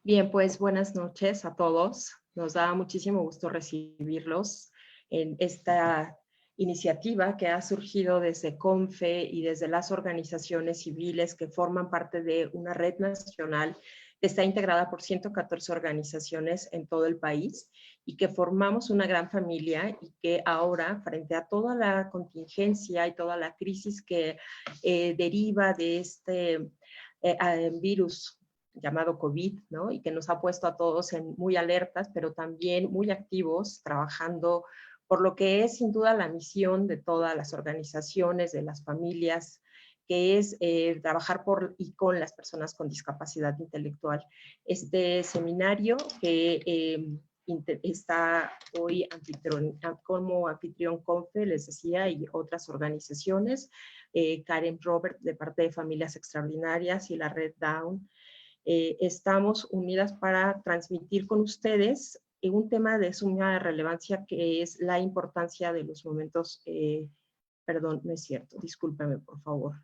Bien, pues buenas noches a todos. Nos da muchísimo gusto recibirlos en esta iniciativa que ha surgido desde CONFE y desde las organizaciones civiles que forman parte de una red nacional que está integrada por 114 organizaciones en todo el país y que formamos una gran familia y que ahora, frente a toda la contingencia y toda la crisis que deriva de este virus llamado COVID, ¿no? Y que nos ha puesto a todos muy alertas, pero también muy activos, trabajando por lo que es sin duda la misión de todas las organizaciones, de las familias, que es trabajar por y con las personas con discapacidad intelectual. Este seminario que está hoy como anfitrión CONFE, les decía, y otras organizaciones, Karen Robert de parte de Familias Extraordinarias y la Red Down. Estamos unidas para transmitir con ustedes un tema de suma relevancia que es la importancia de los momentos, perdón, no es cierto, discúlpame por favor.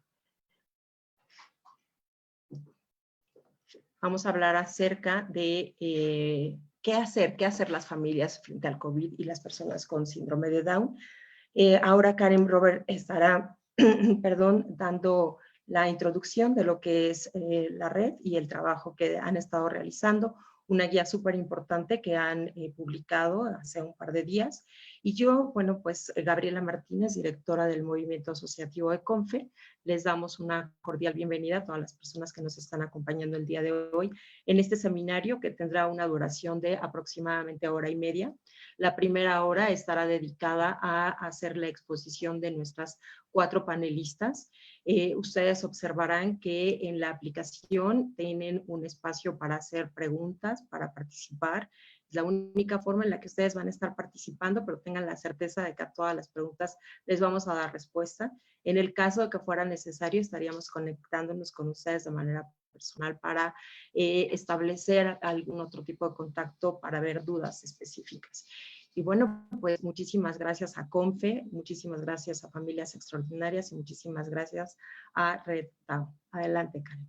Vamos a hablar acerca de qué hacer las familias frente al COVID y las personas con síndrome de Down. Ahora Karen Robert estará, perdón, dando la introducción de lo que es la red y el trabajo que han estado realizando, una guía súper importante que han publicado hace un par de días. Y yo, bueno, pues Gabriela Martínez, directora del Movimiento Asociativo de CONFE, les damos una cordial bienvenida a todas las personas que nos están acompañando el día de hoy en este seminario que tendrá una duración de aproximadamente hora y media. La primera hora estará dedicada a hacer la exposición de nuestras 4 panelistas. Ustedes observarán que en la aplicación tienen un espacio para hacer preguntas, para participar. Es la única forma en la que ustedes van a estar participando, pero tengan la certeza de que a todas las preguntas les vamos a dar respuesta. En el caso de que fuera necesario, estaríamos conectándonos con ustedes de manera personal para establecer algún otro tipo de contacto para ver dudas específicas. Y bueno, pues muchísimas gracias a CONFE, muchísimas gracias a Familias Extraordinarias y muchísimas gracias a Red Down. Adelante, Karen.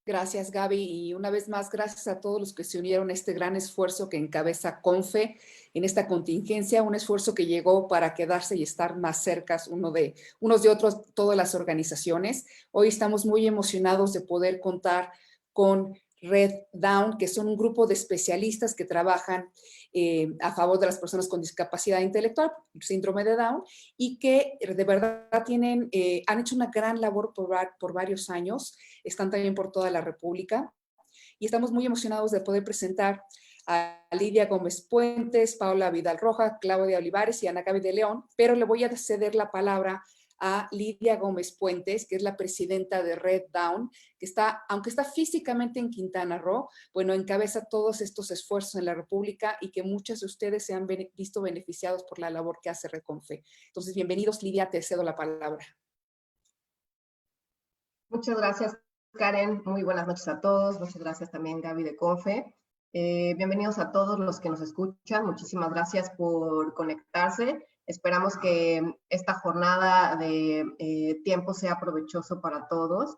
Gracias, Gaby. Y una vez más, gracias a todos los que se unieron a este gran esfuerzo que encabeza CONFE en esta contingencia, un esfuerzo que llegó para quedarse y estar más cerca unos de otros, todas las organizaciones. Hoy estamos muy emocionados de poder contar con Red Down, que son un grupo de especialistas que trabajan a favor de las personas con discapacidad intelectual, síndrome de Down, y que de verdad han hecho una gran labor por varios años. Están también por toda la República y estamos muy emocionados de poder presentar a Lidia Gómez Puentes, Paula Vidal Roja, Claudia Olivares y Ana Gaby de León, pero le voy a ceder la palabra a Lidia Gómez Puentes, que es la presidenta de Red Down, que aunque está físicamente en Quintana Roo, bueno, encabeza todos estos esfuerzos en la República y que muchos de ustedes se han visto beneficiados por la labor que hace RedConfe. Entonces, bienvenidos, Lidia, te cedo la palabra. Muchas gracias, Karen. Muy buenas noches a todos. Muchas gracias también, Gaby de CONFE. Bienvenidos a todos los que nos escuchan. Muchísimas gracias por conectarse. Esperamos que esta jornada de tiempo sea provechoso para todos.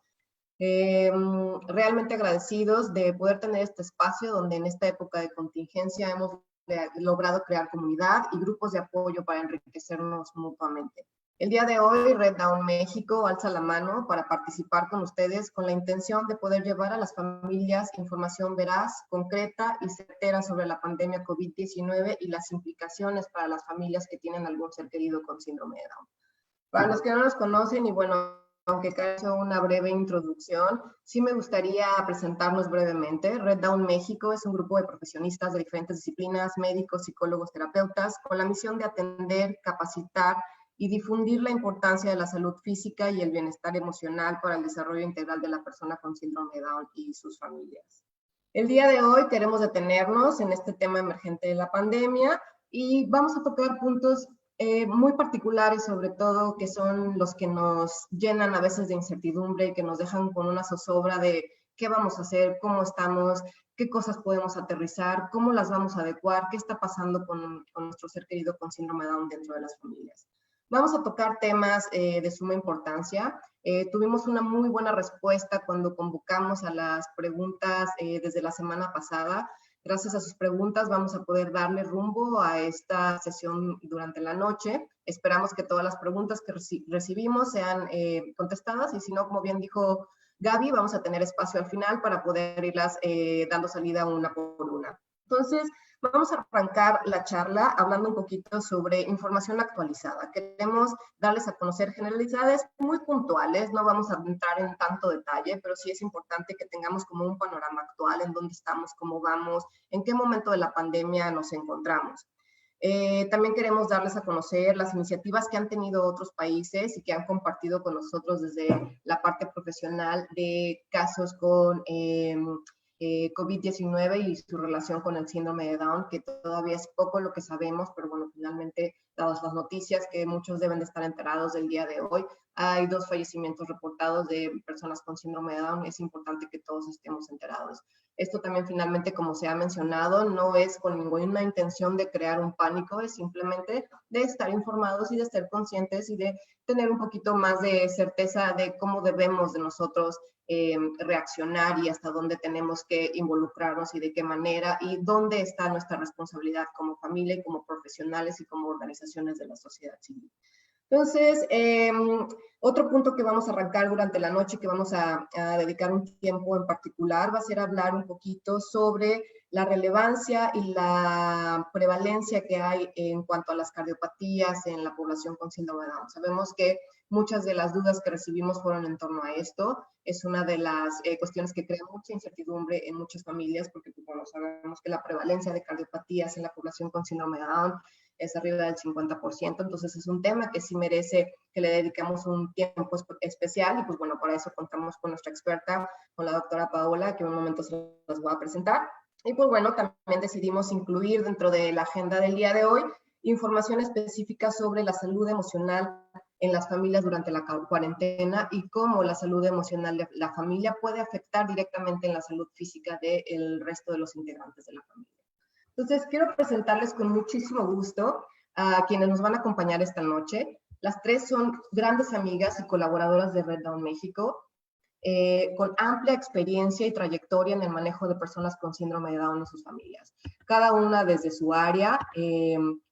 Realmente agradecidos de poder tener este espacio donde en esta época de contingencia hemos logrado crear comunidad y grupos de apoyo para enriquecernos mutuamente. El día de hoy, Red Down México alza la mano para participar con ustedes con la intención de poder llevar a las familias información veraz, concreta y certera sobre la pandemia COVID-19 y las implicaciones para las familias que tienen algún ser querido con síndrome de Down. Para los que no nos conocen, y bueno, aunque hizo una breve introducción, sí me gustaría presentarnos brevemente. Red Down México es un grupo de profesionistas de diferentes disciplinas, médicos, psicólogos, terapeutas, con la misión de atender, capacitar y difundir la importancia de la salud física y el bienestar emocional para el desarrollo integral de la persona con síndrome de Down y sus familias. El día de hoy queremos detenernos en este tema emergente de la pandemia y vamos a tocar puntos muy particulares, sobre todo, que son los que nos llenan a veces de incertidumbre y que nos dejan con una zozobra de qué vamos a hacer, cómo estamos, qué cosas podemos aterrizar, cómo las vamos a adecuar, qué está pasando con nuestro ser querido con síndrome de Down dentro de las familias. Vamos a tocar temas de suma importancia. Tuvimos una muy buena respuesta cuando convocamos a las preguntas desde la semana pasada. Gracias a sus preguntas vamos a poder darle rumbo a esta sesión durante la noche. Esperamos que todas las preguntas que recibimos sean contestadas y si no, como bien dijo Gaby, vamos a tener espacio al final para poder irlas dando salida una por una. Entonces, vamos a arrancar la charla hablando un poquito sobre información actualizada. Queremos darles a conocer generalidades muy puntuales, no vamos a entrar en tanto detalle, pero sí es importante que tengamos como un panorama actual en dónde estamos, cómo vamos, en qué momento de la pandemia nos encontramos. También queremos darles a conocer las iniciativas que han tenido otros países y que han compartido con nosotros desde la parte profesional de casos con COVID-19 y su relación con el síndrome de Down, que todavía es poco lo que sabemos, pero bueno, finalmente, dadas las noticias que muchos deben de estar enterados del día de hoy, hay 2 fallecimientos reportados de personas con síndrome de Down, es importante que todos estemos enterados. Esto también finalmente, como se ha mencionado, no es con ninguna intención de crear un pánico, es simplemente de estar informados y de ser conscientes y de tener un poquito más de certeza de cómo debemos de nosotros reaccionar y hasta dónde tenemos que involucrarnos y de qué manera y dónde está nuestra responsabilidad como familia y como profesionales y como organizaciones de la sociedad civil. Entonces, otro punto que vamos a arrancar durante la noche, que vamos a dedicar un tiempo en particular, va a ser hablar un poquito sobre la relevancia y la prevalencia que hay en cuanto a las cardiopatías en la población con síndrome de Down. Sabemos que muchas de las dudas que recibimos fueron en torno a esto. Es una de las cuestiones que crea mucha incertidumbre en muchas familias, porque bueno, sabemos que la prevalencia de cardiopatías en la población con síndrome de Down es arriba del 50%, entonces es un tema que sí merece que le dediquemos un tiempo especial y pues bueno, para eso contamos con nuestra experta, con la doctora Paola, que en un momento se las voy a presentar. Y pues bueno, también decidimos incluir dentro de la agenda del día de hoy información específica sobre la salud emocional en las familias durante la cuarentena y cómo la salud emocional de la familia puede afectar directamente en la salud física del resto de los integrantes de la familia. Entonces, quiero presentarles con muchísimo gusto a quienes nos van a acompañar esta noche. Las 3 son grandes amigas y colaboradoras de Red Down México, con amplia experiencia y trayectoria en el manejo de personas con síndrome de Down y sus familias. Cada una desde su área,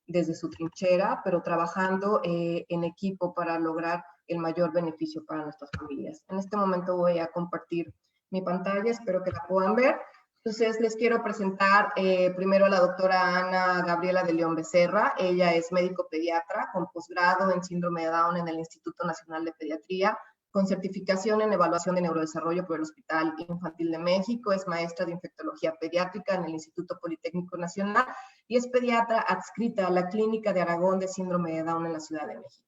desde su trinchera, pero trabajando en equipo para lograr el mayor beneficio para nuestras familias. En este momento voy a compartir mi pantalla, espero que la puedan ver. Entonces, les quiero presentar primero a la doctora Ana Gabriela de León Becerra. Ella es médico pediatra con posgrado en síndrome de Down en el Instituto Nacional de Pediatría, con certificación en evaluación de neurodesarrollo por el Hospital Infantil de México. Es maestra de infectología pediátrica en el Instituto Politécnico Nacional y es pediatra adscrita a la Clínica de Aragón de síndrome de Down en la Ciudad de México.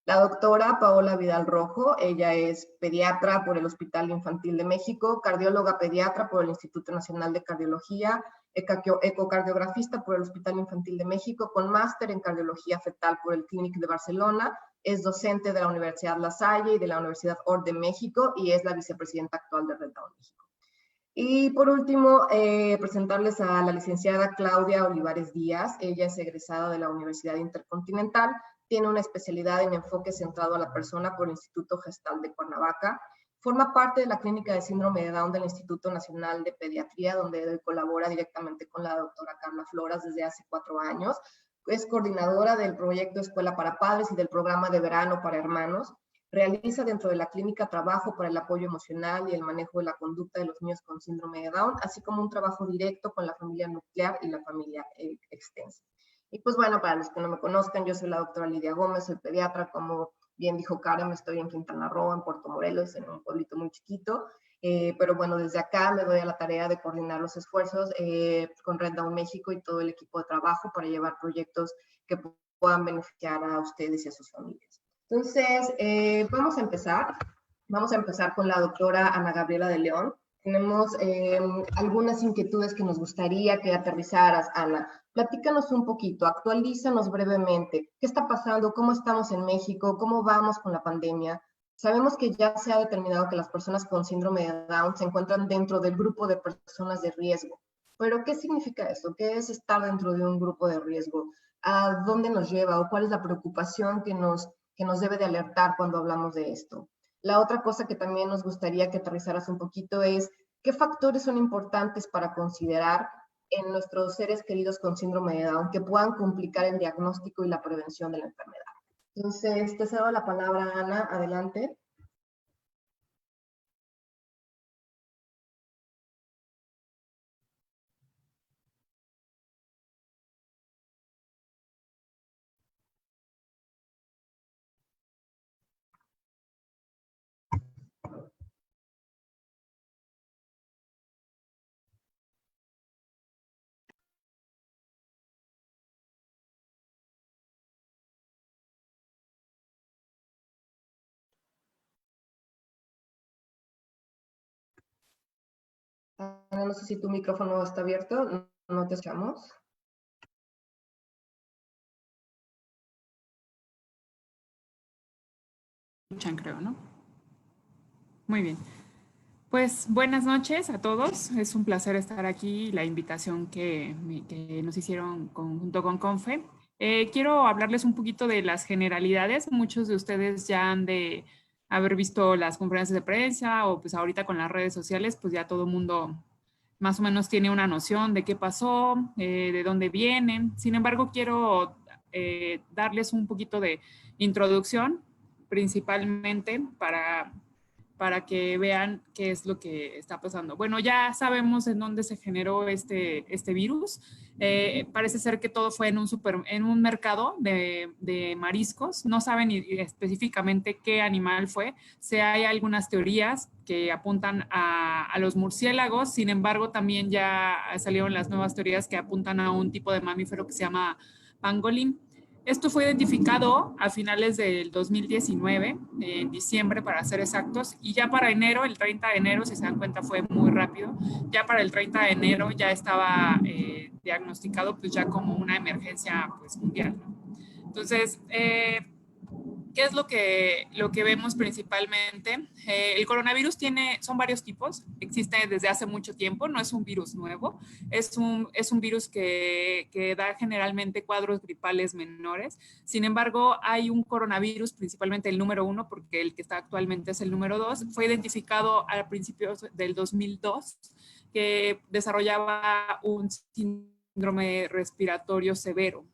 La doctora Paola Vidal Rojo, ella es pediatra por el Hospital Infantil de México, cardióloga pediatra por el Instituto Nacional de Cardiología, ecocardiografista por el Hospital Infantil de México, con máster en cardiología fetal por el Clínic de Barcelona, es docente de la Universidad La Salle y de la Universidad OR de México y es la vicepresidenta actual de Red Down México. Y por último, presentarles a la licenciada Claudia Olivares Díaz. Ella es egresada de la Universidad Intercontinental, tiene una especialidad en enfoque centrado a la persona por el Instituto Gestal de Cuernavaca. Forma parte de la clínica de síndrome de Down del Instituto Nacional de Pediatría, donde colabora directamente con la doctora Carla Floras desde hace 4 años. Es coordinadora del proyecto Escuela para Padres y del programa de verano para hermanos. Realiza dentro de la clínica trabajo para el apoyo emocional y el manejo de la conducta de los niños con síndrome de Down, así como un trabajo directo con la familia nuclear y la familia extensa. Y pues bueno, para los que no me conozcan, yo soy la doctora Lidia Gómez, soy pediatra, como bien dijo Karen, estoy en Quintana Roo, en Puerto Morelos, en un pueblito muy chiquito, pero bueno, desde acá me doy a la tarea de coordinar los esfuerzos con Red Down México y todo el equipo de trabajo para llevar proyectos que puedan beneficiar a ustedes y a sus familias. Entonces, vamos a empezar. Vamos a empezar con la doctora Ana Gabriela de León. Tenemos algunas inquietudes que nos gustaría que aterrizaras, Ana. Platícanos un poquito, actualízanos brevemente. ¿Qué está pasando? ¿Cómo estamos en México? ¿Cómo vamos con la pandemia? Sabemos que ya se ha determinado que las personas con síndrome de Down se encuentran dentro del grupo de personas de riesgo. Pero, ¿qué significa esto? ¿Qué es estar dentro de un grupo de riesgo? ¿A dónde nos lleva? ¿O cuál es la preocupación que nos debe de alertar cuando hablamos de esto? La otra cosa que también nos gustaría que aterrizaras un poquito es qué factores son importantes para considerar en nuestros seres queridos con síndrome de Down que puedan complicar el diagnóstico y la prevención de la enfermedad. Entonces, te cedo la palabra, Ana, adelante. Ana, no sé si tu micrófono está abierto, no te escuchamos. Escuchan, creo, ¿no? Muy bien. Pues buenas noches a todos. Es un placer estar aquí, la invitación que nos hicieron junto con Confe. Quiero hablarles un poquito de las generalidades. Muchos de ustedes ya han de haber visto las conferencias de prensa o pues ahorita con las redes sociales, pues ya todo el mundo más o menos tiene una noción de qué pasó, de dónde vienen. Sin embargo, quiero darles un poquito de introducción, principalmente para que vean qué es lo que está pasando. Bueno, ya sabemos en dónde se generó este virus. Parece ser que todo fue en un mercado de mariscos. No saben específicamente qué animal fue. Hay algunas teorías que apuntan a los murciélagos. Sin embargo, también ya salieron las nuevas teorías que apuntan a un tipo de mamífero que se llama pangolín. Esto fue identificado a finales del 2019, en diciembre para ser exactos, y ya para enero, el 30 de enero, si se dan cuenta fue muy rápido, ya para el 30 de enero ya estaba diagnosticado pues ya como una emergencia pues mundial, ¿no? Entonces, ¿qué es lo que vemos principalmente? El coronavirus son varios tipos, existe desde hace mucho tiempo, no es un virus nuevo, es un virus que da generalmente cuadros gripales menores. Sin embargo, hay un coronavirus, principalmente el número 1, porque el que está actualmente es el número 2, fue identificado a principios del 2002, que desarrollaba un síndrome respiratorio severo.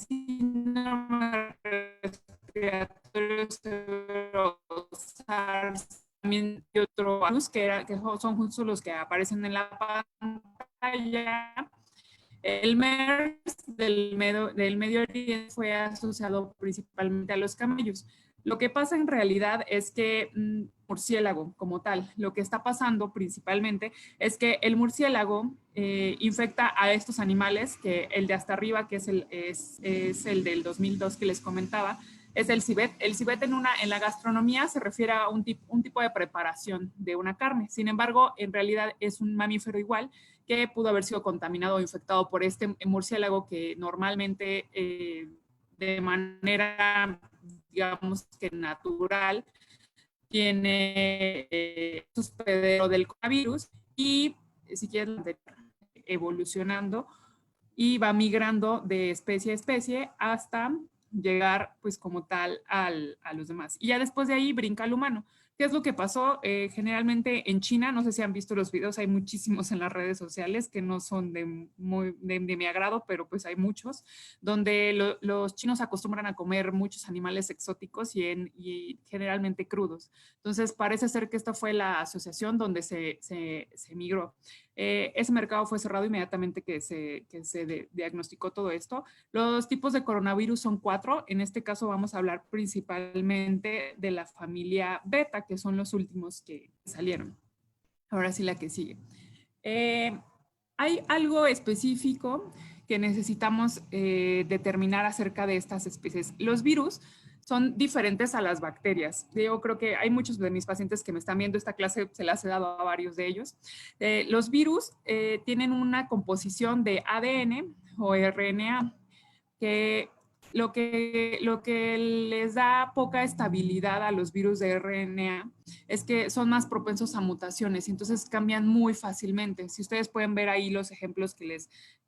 Síndrome respiratorio severo, SARS, también y otro virus que son justo los que aparecen en la pantalla. El MERS del Medio Oriente fue asociado principalmente a los camellos. Lo que pasa en realidad es que murciélago como tal, lo que está pasando principalmente es que el murciélago infecta a estos animales, que el de hasta arriba, que es el del 2002 que les comentaba, es el civet. El civet en la gastronomía se refiere a un tipo de preparación de una carne. Sin embargo, en realidad es un mamífero igual que pudo haber sido contaminado o infectado por este murciélago que normalmente de manera, digamos que natural, tiene hospedero del coronavirus y si quieren evolucionando y va migrando de especie a especie hasta llegar pues como tal a los demás. Y ya después de ahí brinca al humano. ¿Qué es lo que pasó? Generalmente en China, no sé si han visto los videos, hay muchísimos en las redes sociales que no son de mi agrado, pero pues hay muchos, donde los chinos acostumbran a comer muchos animales exóticos y generalmente crudos. Entonces parece ser que esta fue la asociación donde se migró. Ese mercado fue cerrado inmediatamente que se diagnosticó todo esto. Los tipos de coronavirus son 4. En este caso vamos a hablar principalmente de la familia beta, que son los últimos que salieron. Ahora sí la que sigue. Hay algo específico que necesitamos determinar acerca de estas especies. Los virus son diferentes a las bacterias. Yo creo que hay muchos de mis pacientes que me están viendo esta clase, se las he dado a varios de ellos. Los virus tienen una composición de ADN o RNA, que lo que les da poca estabilidad a los virus de RNA es que son más propensos a mutaciones y entonces cambian muy fácilmente. Si ustedes pueden ver ahí los ejemplos que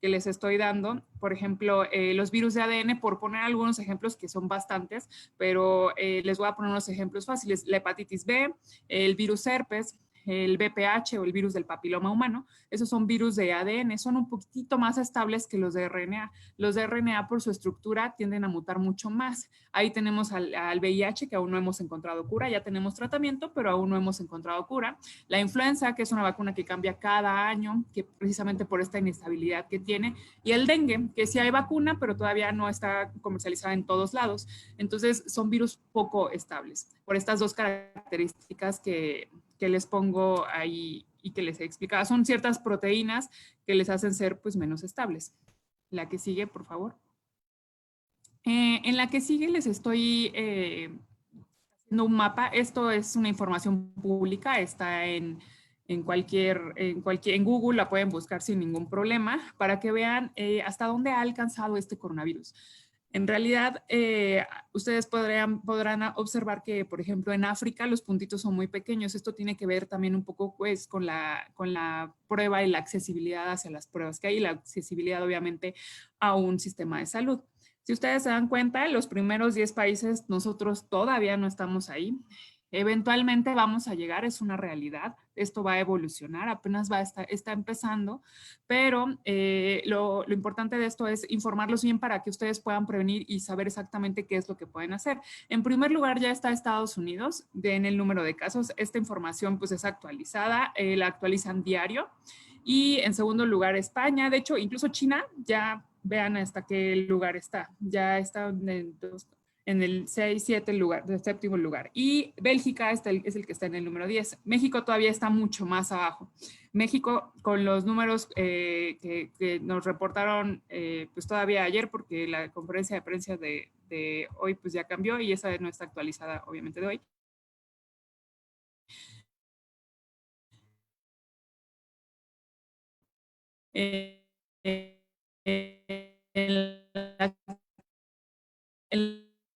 les estoy dando, por ejemplo, los virus de ADN, por poner algunos ejemplos que son bastantes, pero les voy a poner unos ejemplos fáciles. La hepatitis B, el virus herpes, el VPH o el virus del papiloma humano, esos son virus de ADN, son un poquitito más estables que los de RNA. Los de RNA por su estructura tienden a mutar mucho más. Ahí tenemos al VIH, que aún no hemos encontrado cura, ya tenemos tratamiento, pero aún no hemos encontrado cura. La influenza, que es una vacuna que cambia cada año, que precisamente por esta inestabilidad que tiene. Y el dengue, que sí hay vacuna, pero todavía no está comercializada en todos lados. Entonces son virus poco estables, por estas dos características que les pongo ahí y que les he explicado. Son ciertas proteínas que les hacen ser pues menos estables. La que sigue, por favor. En la que sigue les estoy haciendo un mapa. Esto es una información pública, está en Google, la pueden buscar sin ningún problema para que vean hasta dónde ha alcanzado este coronavirus. En realidad, ustedes podrán observar que, por ejemplo, en África los puntitos son muy pequeños. Esto tiene que ver también un poco pues, con la prueba y la accesibilidad hacia las pruebas que hay y la accesibilidad, obviamente, a un sistema de salud. Si ustedes se dan cuenta, en los primeros 10 países nosotros todavía no estamos ahí. Eventualmente vamos a llegar, es una realidad, esto va a evolucionar, apenas está empezando, pero lo importante de esto es informarlos bien para que ustedes puedan prevenir y saber exactamente qué es lo que pueden hacer. En primer lugar ya está Estados Unidos en el número de casos, esta información pues es actualizada, la actualizan diario, y en segundo lugar España, de hecho incluso China, ya vean hasta qué lugar está, ya está en el 6, 7 lugar, del séptimo lugar. Y Bélgica es el que está en el número 10. México todavía está mucho más abajo. México, con los números que nos reportaron pues todavía ayer, porque la conferencia de prensa de hoy pues ya cambió y esa no está actualizada obviamente de hoy.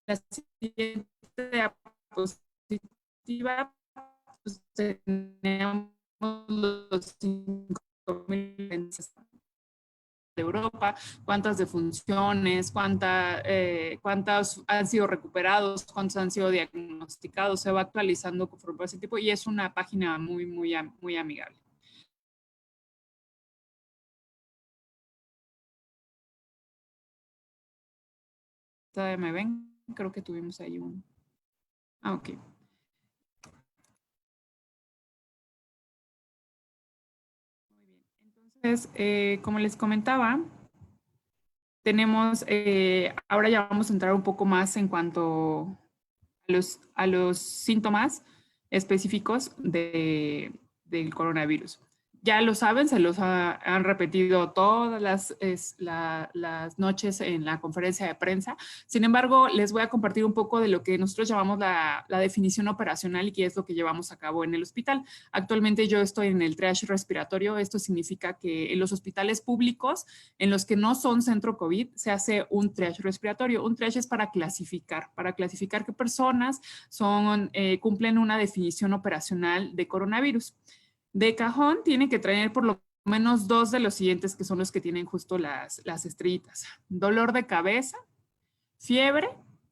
La siguiente diapositiva, pues tenemos los 5.000 de Europa, cuántas defunciones, cuántos han sido recuperados, cuántos han sido diagnosticados, se va actualizando conforme ese tipo y es una página muy, muy, muy amigable. ¿Todavía me ven? Creo que tuvimos ahí un... Ah, ok. Muy bien. Entonces, como les comentaba, tenemos, ahora ya vamos a entrar un poco más en cuanto a los síntomas específicos del coronavirus. Ya lo saben, se los han repetido todas las noches en la conferencia de prensa. Sin embargo, les voy a compartir un poco de lo que nosotros llamamos la definición operacional y qué es lo que llevamos a cabo en el hospital. Actualmente yo estoy en el triage respiratorio. Esto significa que en los hospitales públicos, en los que no son centro COVID, se hace un triage respiratorio. Un triage es para clasificar qué personas cumplen una definición operacional de coronavirus. De cajón tiene que traer por lo menos 2 de los siguientes, que son los que tienen justo las estrellitas. Dolor de cabeza, fiebre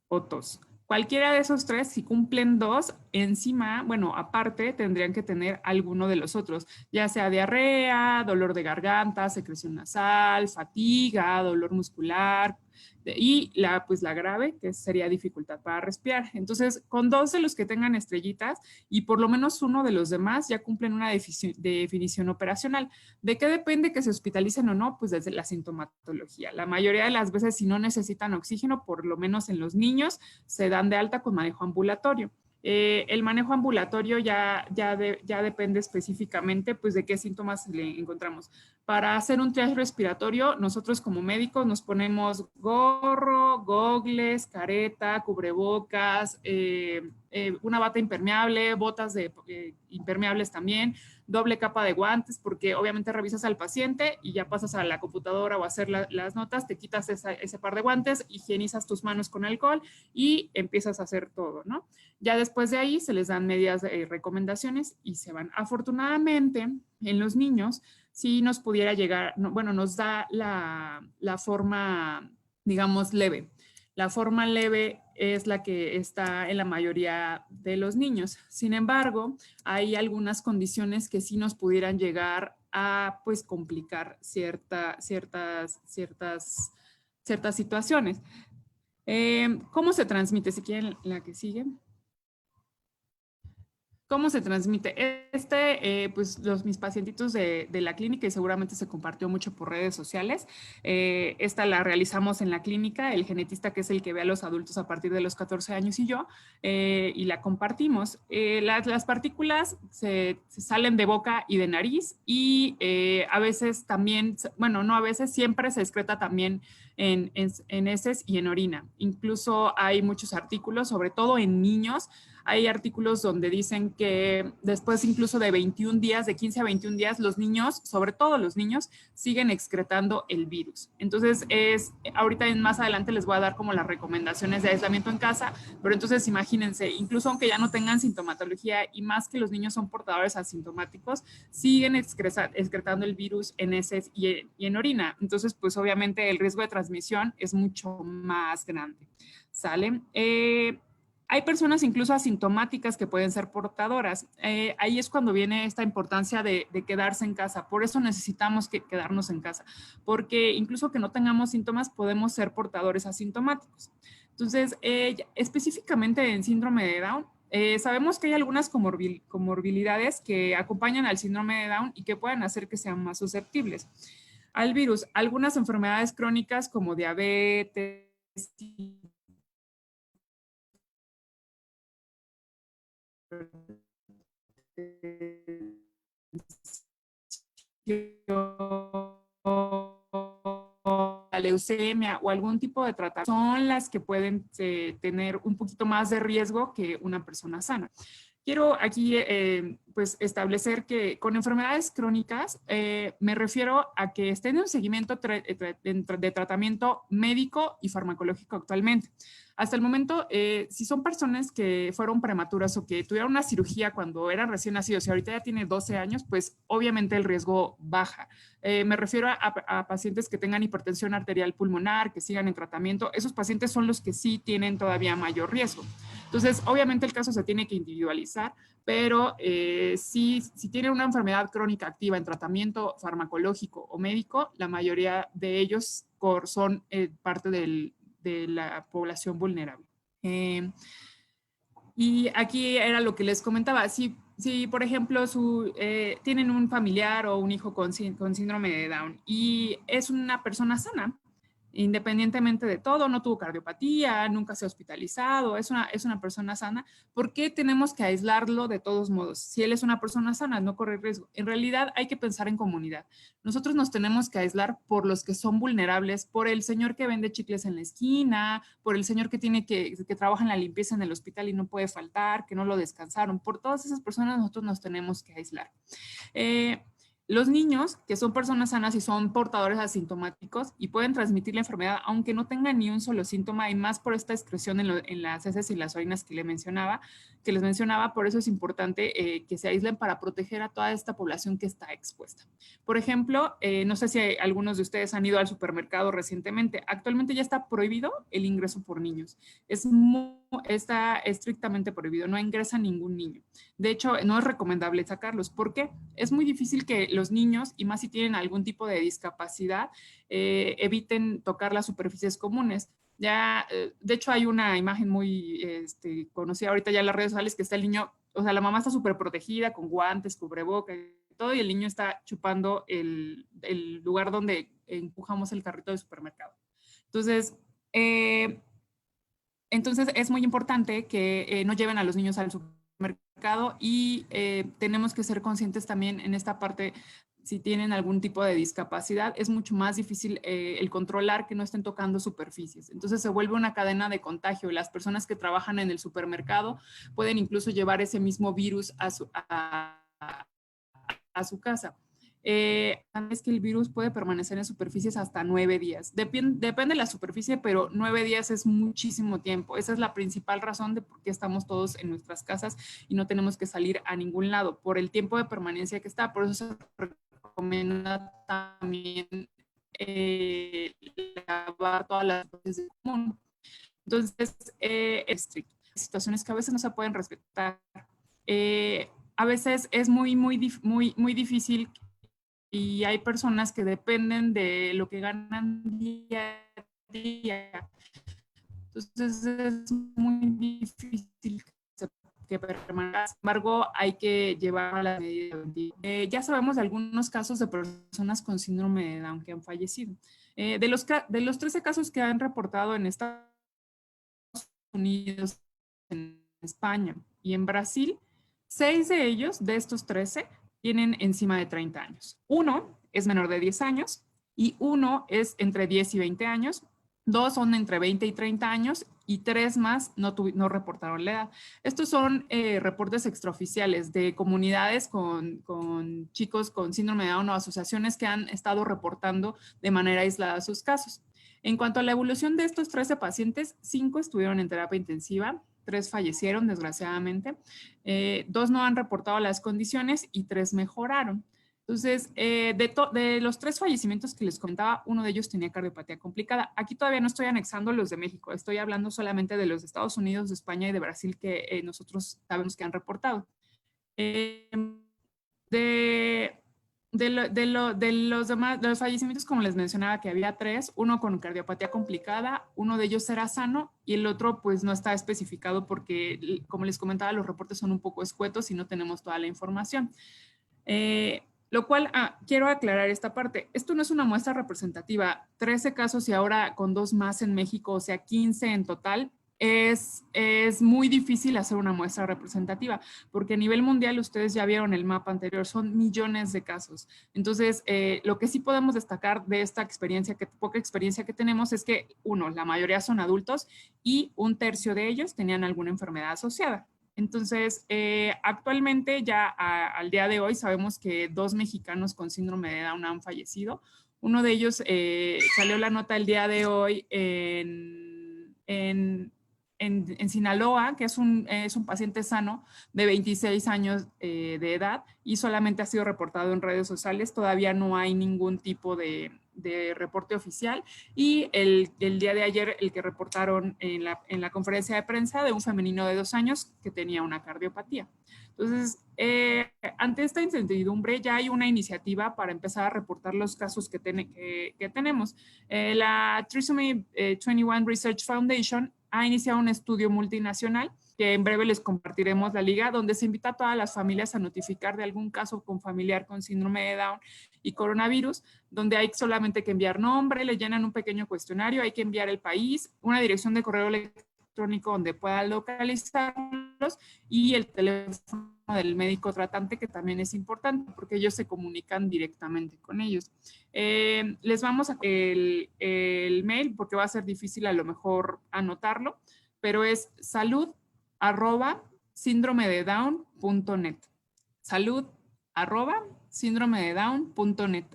o tos. Cualquiera de esos 3, si cumplen 2, encima, bueno, aparte, tendrían que tener alguno de los otros, ya sea diarrea, dolor de garganta, secreción nasal, fatiga, dolor muscular, y la grave, que sería dificultad para respirar. Entonces, con 2 de los que tengan estrellitas y por lo menos 1 de los demás ya cumplen una definición operacional. ¿De qué depende que se hospitalicen o no? Pues desde la sintomatología. La mayoría de las veces, si no necesitan oxígeno, por lo menos en los niños, se dan de alta con manejo ambulatorio. El manejo ambulatorio ya depende específicamente pues, de qué síntomas le encontramos. Para hacer un triage respiratorio, nosotros como médicos nos ponemos gorro, gogles, careta, cubrebocas, una bata impermeable, botas impermeables también, doble capa de guantes, porque obviamente revisas al paciente y ya pasas a la computadora o a hacer las notas, te quitas ese par de guantes, higienizas tus manos con alcohol y empiezas a hacer todo, ¿no? Ya después de ahí se les dan medidas de recomendaciones y se van. Afortunadamente, en los niños, sí nos pudiera llegar, bueno, nos da la forma, digamos, leve. La forma leve es la que está en la mayoría de los niños. Sin embargo, hay algunas condiciones que sí nos pudieran llegar a, pues, complicar ciertas situaciones. ¿Cómo se transmite? Si quieren, la que sigue. ¿Cómo se transmite? Pues mis pacientitos de la clínica, y seguramente se compartió mucho por redes sociales. Esta la realizamos en la clínica, el genetista, que es el que ve a los adultos a partir de los 14 años, y yo, y la compartimos. Las partículas se salen de boca y de nariz, y a veces también, bueno, no a veces, siempre se excreta también en heces y en orina. Incluso hay muchos artículos, sobre todo en niños. Hay artículos donde dicen que después incluso de 21 días, de 15 a 21 días, los niños, sobre todo los niños, siguen excretando el virus. Entonces, ahorita más adelante les voy a dar como las recomendaciones de aislamiento en casa, pero entonces imagínense, incluso aunque ya no tengan sintomatología, y más que los niños son portadores asintomáticos, siguen excretando el virus en heces y en orina. Entonces, pues obviamente el riesgo de transmisión es mucho más grande. ¿Sale? Hay personas incluso asintomáticas que pueden ser portadoras. Ahí es cuando viene esta importancia de quedarse en casa. Por eso necesitamos quedarnos en casa, porque incluso que no tengamos síntomas, podemos ser portadores asintomáticos. Entonces, específicamente en síndrome de Down, sabemos que hay algunas comorbilidades que acompañan al síndrome de Down y que pueden hacer que sean más susceptibles al virus. Algunas enfermedades crónicas como diabetes, la leucemia o algún tipo de tratamiento son las que pueden tener un poquito más de riesgo que una persona sana. Quiero aquí pues establecer que con enfermedades crónicas me refiero a que estén en un seguimiento de tratamiento médico y farmacológico actualmente. Hasta el momento, si son personas que fueron prematuras o que tuvieron una cirugía cuando eran recién nacidos y ahorita ya tiene 12 años, pues obviamente el riesgo baja. Me refiero a pacientes que tengan hipertensión arterial pulmonar, que sigan en tratamiento. Esos pacientes son los que sí tienen todavía mayor riesgo. Entonces, obviamente el caso se tiene que individualizar, pero si tienen una enfermedad crónica activa en tratamiento farmacológico o médico, la mayoría de ellos son parte de la población vulnerable. Y aquí era lo que les comentaba. Si por ejemplo, tienen un familiar o un hijo con síndrome de Down y es una persona sana, independientemente de todo, no tuvo cardiopatía, nunca se ha hospitalizado, es una persona sana, ¿por qué tenemos que aislarlo de todos modos? Si él es una persona sana, no corre riesgo. En realidad hay que pensar en comunidad. Nosotros nos tenemos que aislar por los que son vulnerables, por el señor que vende chicles en la esquina, por el señor que trabaja en la limpieza en el hospital y no puede faltar, que no lo descansaron. Por todas esas personas nosotros nos tenemos que aislar. Los niños, que son personas sanas y son portadores asintomáticos y pueden transmitir la enfermedad aunque no tengan ni un solo síntoma, y más por esta excreción en las heces y las orinas que les mencionaba, por eso es importante que se aíslen para proteger a toda esta población que está expuesta. Por ejemplo, no sé si algunos de ustedes han ido al supermercado recientemente. Actualmente ya está prohibido el ingreso por niños. Está estrictamente prohibido, no ingresa ningún niño. De hecho, no es recomendable sacarlos. ¿Por qué? Es muy difícil que los niños, y más si tienen algún tipo de discapacidad, eviten tocar las superficies comunes. Ya, de hecho, hay una imagen muy conocida ahorita ya en las redes sociales que está el niño, o sea, la mamá está súper protegida con guantes, cubreboca y todo, y el niño está chupando el lugar donde empujamos el carrito del supermercado. Entonces es muy importante que no lleven a los niños al supermercado supermercado y tenemos que ser conscientes también en esta parte. Si tienen algún tipo de discapacidad, es mucho más difícil el controlar que no estén tocando superficies. Entonces se vuelve una cadena de contagio. Las personas que trabajan en el supermercado pueden incluso llevar ese mismo virus a su casa. Es que el virus puede permanecer en superficies hasta 9 días. Depende de la superficie, pero 9 días es muchísimo tiempo. Esa es la principal razón de por qué estamos todos en nuestras casas y no tenemos que salir a ningún lado, por el tiempo de permanencia que está. Por eso se recomienda también lavar todas las cosas de común. Entonces, estricto. Situaciones que a veces no se pueden respetar. A veces es muy difícil y hay personas que dependen de lo que ganan día a día. Entonces es muy difícil que permanezca. Sin embargo, hay que llevar a la medida. Ya sabemos de algunos casos de personas con síndrome de Down que han fallecido. De los 13 casos que han reportado en Estados Unidos, en España y en Brasil, 6 de ellos, de estos 13, tienen encima de 30 años. Uno es menor de 10 años y uno es entre 10 y 20 años. 2 son entre 20 y 30 años y 3 más no reportaron la edad. Estos son reportes extraoficiales de comunidades con chicos con síndrome de Down o asociaciones que han estado reportando de manera aislada sus casos. En cuanto a la evolución de estos 13 pacientes, 5 estuvieron en terapia intensiva, 3 fallecieron desgraciadamente, 2 no han reportado las condiciones y 3 mejoraron. Entonces, de los 3 fallecimientos que les contaba, uno de ellos tenía cardiopatía complicada. Aquí todavía no estoy anexando los de México, estoy hablando solamente de los de Estados Unidos, de España y de Brasil que nosotros sabemos que han reportado. De los demás, de los fallecimientos, como les mencionaba, que había 3, uno con cardiopatía complicada, uno de ellos era sano y el otro pues no está especificado porque, como les comentaba, los reportes son un poco escuetos y no tenemos toda la información. Lo cual, quiero aclarar esta parte. Esto no es una muestra representativa. 13 casos y ahora con 2 más en México, o sea, 15 en total. Es muy difícil hacer una muestra representativa, porque a nivel mundial, ustedes ya vieron el mapa anterior, son millones de casos. Entonces, lo que sí podemos destacar de esta experiencia, poca experiencia que tenemos, es que, uno, la mayoría son adultos y 1/3 de ellos tenían alguna enfermedad asociada. Entonces, actualmente ya al día de hoy sabemos que 2 mexicanos con síndrome de Down han fallecido. Uno de ellos salió la nota el día de hoy en Sinaloa, que es un paciente sano de 26 años de edad y solamente ha sido reportado en redes sociales. Todavía no hay ningún tipo de reporte oficial. Y el día de ayer, el que reportaron en la conferencia de prensa de un femenino de 2 años que tenía una cardiopatía. Entonces, ante esta incertidumbre, ya hay una iniciativa para empezar a reportar los casos que tenemos. La Trisomy 21 Research Foundation ha iniciado un estudio multinacional que en breve les compartiremos la liga, donde se invita a todas las familias a notificar de algún caso con familiar con síndrome de Down y coronavirus, donde hay solamente que enviar nombre, le llenan un pequeño cuestionario, hay que enviar el país, una dirección de correo electrónico donde puedan localizarlos y el teléfono del médico tratante, que también es importante porque ellos se comunican directamente con ellos. Les vamos a el mail porque va a ser difícil a lo mejor anotarlo, pero es salud@síndromededown.net. salud@síndromededown.net.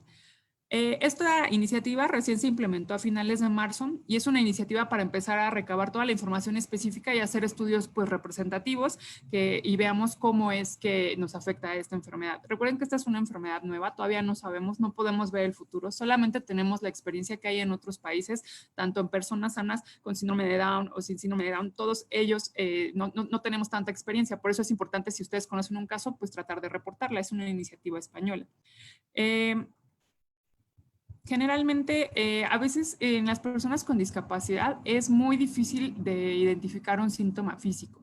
Esta iniciativa recién se implementó a finales de marzo y es una iniciativa para empezar a recabar toda la información específica y hacer estudios pues representativos y veamos cómo es que nos afecta esta enfermedad. Recuerden que esta es una enfermedad nueva, todavía no sabemos, no podemos ver el futuro, solamente tenemos la experiencia que hay en otros países, tanto en personas sanas con síndrome de Down o sin síndrome de Down, todos ellos no tenemos tanta experiencia, por eso es importante, si ustedes conocen un caso, pues tratar de reportarla, es una iniciativa española. Generalmente, a veces en las personas con discapacidad es muy difícil de identificar un síntoma físico.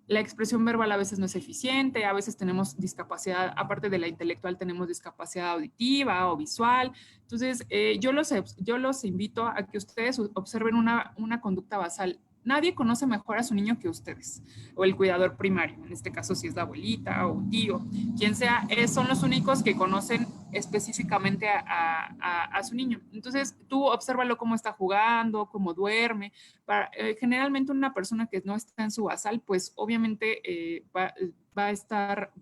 La expresión verbal a veces no es eficiente, a veces tenemos discapacidad, aparte de la intelectual, tenemos discapacidad auditiva o visual. Entonces, yo los invito a que ustedes observen una conducta basal Nadie conoce mejor a su niño que ustedes, o el cuidador primario, en este caso si es la abuelita o tío, quien sea, son los únicos que conocen específicamente a su niño. Entonces, tú obsérvalo cómo está jugando, cómo duerme. Generalmente una persona que no está en su basal, pues obviamente va a estar,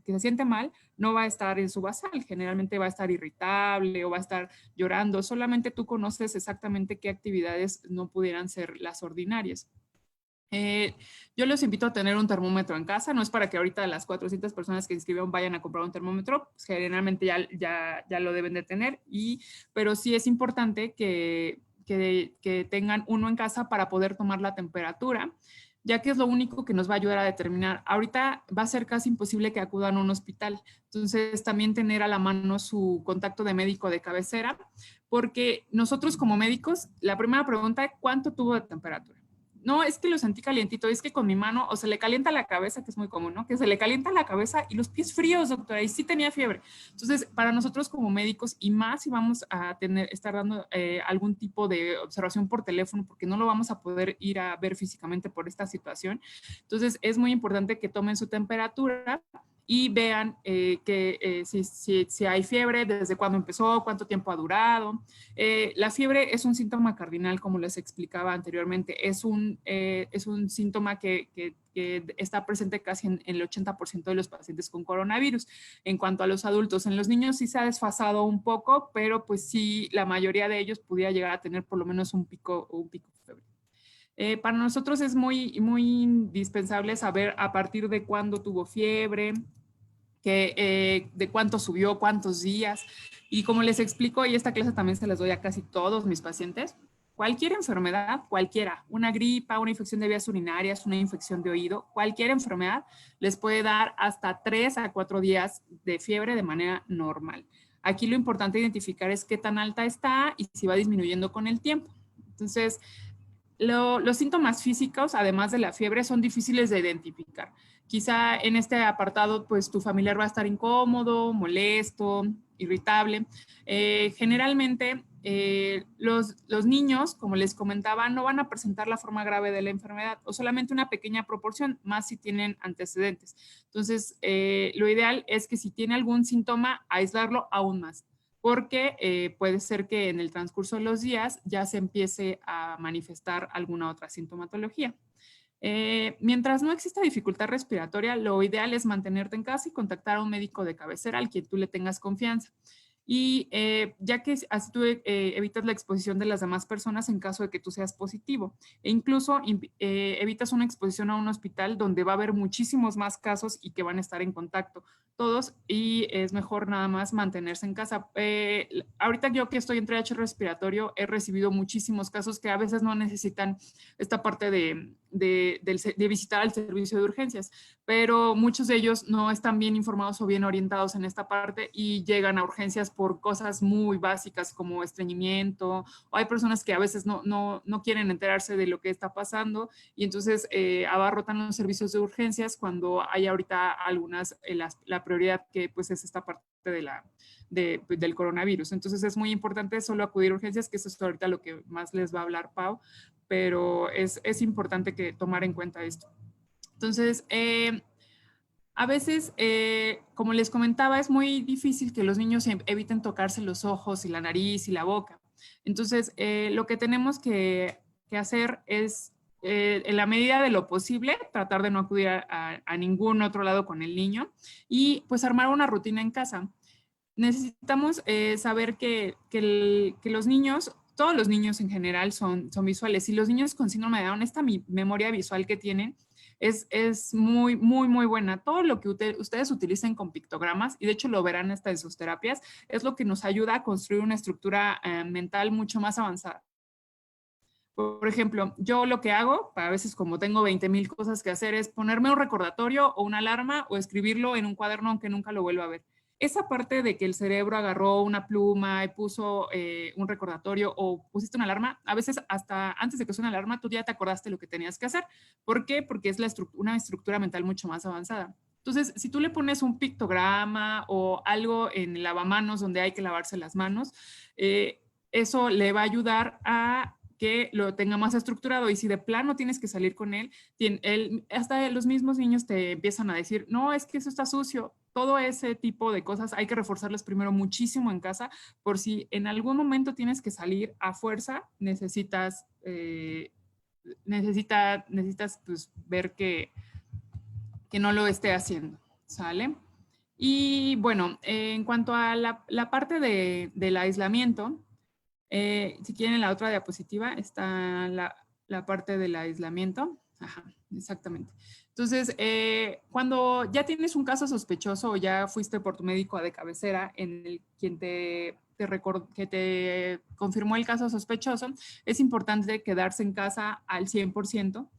que se siente mal, no va a estar en su basal, generalmente va a estar irritable o va a estar llorando, solamente tú conoces exactamente qué actividades no pudieran ser las ordinarias. Yo los invito a tener un termómetro en casa, no es para que ahorita las 400 personas que inscribieron vayan a comprar un termómetro, pues generalmente ya lo deben de tener, pero sí es importante que tengan uno en casa para poder tomar la temperatura, ya que es lo único que nos va a ayudar a determinar. Ahorita va a ser casi imposible que acudan a un hospital, entonces también tener a la mano su contacto de médico de cabecera, porque nosotros como médicos, la primera pregunta, ¿cuánto tuvo de temperatura? No, es que lo sentí calientito, es que con mi mano, o se le calienta la cabeza, que es muy común, ¿no? Que se le calienta la cabeza y los pies fríos, doctora, y sí tenía fiebre. Entonces, para nosotros como médicos, y más si vamos a estar dando algún tipo de observación por teléfono, porque no lo vamos a poder ir a ver físicamente por esta situación. Entonces, es muy importante que tomen su temperatura y vean si hay fiebre, desde cuándo empezó, cuánto tiempo ha durado. La fiebre es un síntoma cardinal, como les explicaba anteriormente. Es un síntoma que está presente casi en el 80% de los pacientes con coronavirus. En cuanto a los adultos, en los niños sí se ha desfasado un poco, pero pues sí, la mayoría de ellos pudiera llegar a tener por lo menos un pico de fiebre. Para nosotros es muy, muy indispensable saber a partir de cuándo tuvo fiebre, de cuánto subió, cuántos días. Y como les explico, y esta clase también se las doy a casi todos mis pacientes, cualquier enfermedad, cualquiera, una gripa, una infección de vías urinarias, una infección de oído, cualquier enfermedad les puede dar hasta 3 a 4 días de fiebre de manera normal. Aquí lo importante identificar es qué tan alta está y si va disminuyendo con el tiempo. Entonces, los síntomas físicos, además de la fiebre, son difíciles de identificar. Quizá en este apartado, pues tu familiar va a estar incómodo, molesto, irritable. Generalmente, los niños, como les comentaba, no van a presentar la forma grave de la enfermedad o solamente una pequeña proporción, más si tienen antecedentes. Entonces, lo ideal es que si tiene algún síntoma, aislarlo aún más, porque puede ser que en el transcurso de los días ya se empiece a manifestar alguna otra sintomatología. Mientras no exista dificultad respiratoria, lo ideal es mantenerte en casa y contactar a un médico de cabecera al quien tú le tengas confianza. Y ya que así tú evitas la exposición de las demás personas en caso de que tú seas positivo. E incluso evitas una exposición a un hospital donde va a haber muchísimos más casos y que van a estar en contacto todos, y es mejor nada más mantenerse en casa. Ahorita yo que estoy en TDAH respiratorio he recibido muchísimos casos que a veces no necesitan esta parte de visitar al servicio de urgencias, pero muchos de ellos no están bien informados o bien orientados en esta parte y llegan a urgencias por cosas muy básicas como estreñimiento, o hay personas que a veces no quieren enterarse de lo que está pasando y entonces abarrotan los servicios de urgencias cuando hay ahorita algunas, la prioridad que pues es esta parte del coronavirus. Entonces es muy importante solo acudir a urgencias, que eso es ahorita lo que más les va a hablar Pau, pero es importante que tomar en cuenta esto. Entonces, a veces, como les comentaba, es muy difícil que los niños eviten tocarse los ojos y la nariz y la boca. Entonces, lo que tenemos que hacer es, en la medida de lo posible, tratar de no acudir a ningún otro lado con el niño y pues armar una rutina en casa. Necesitamos saber que los niños, todos los niños en general son visuales, y los niños con síndrome de Down, esta memoria visual que tienen es muy, muy, muy buena. Todo lo que ustedes utilicen con pictogramas, y de hecho lo verán hasta en sus terapias, es lo que nos ayuda a construir una estructura mental mucho más avanzada. Por ejemplo, yo lo que hago, a veces como tengo 20,000 cosas que hacer, es ponerme un recordatorio o una alarma o escribirlo en un cuaderno aunque nunca lo vuelva a ver. Esa parte de que el cerebro agarró una pluma y puso un recordatorio o pusiste una alarma, a veces hasta antes de que suene una alarma, tú ya te acordaste lo que tenías que hacer. ¿Por qué? Porque es una estructura mental mucho más avanzada. Entonces, si tú le pones un pictograma o algo en el lavamanos donde hay que lavarse las manos, eso le va a ayudar a que lo tenga más estructurado, y si de plano tienes que salir con él, hasta los mismos niños te empiezan a decir, no, es que eso está sucio. Todo ese tipo de cosas hay que reforzarlas primero muchísimo en casa, por si en algún momento tienes que salir a fuerza, necesitas pues, ver que no lo esté haciendo, ¿sale? Y bueno, en cuanto a la parte del aislamiento, si quieren la otra diapositiva, está la parte del aislamiento. Ajá, exactamente. Entonces, cuando ya tienes un caso sospechoso o ya fuiste por tu médico de cabecera en el quien que te confirmó el caso sospechoso, es importante quedarse en casa al 100%,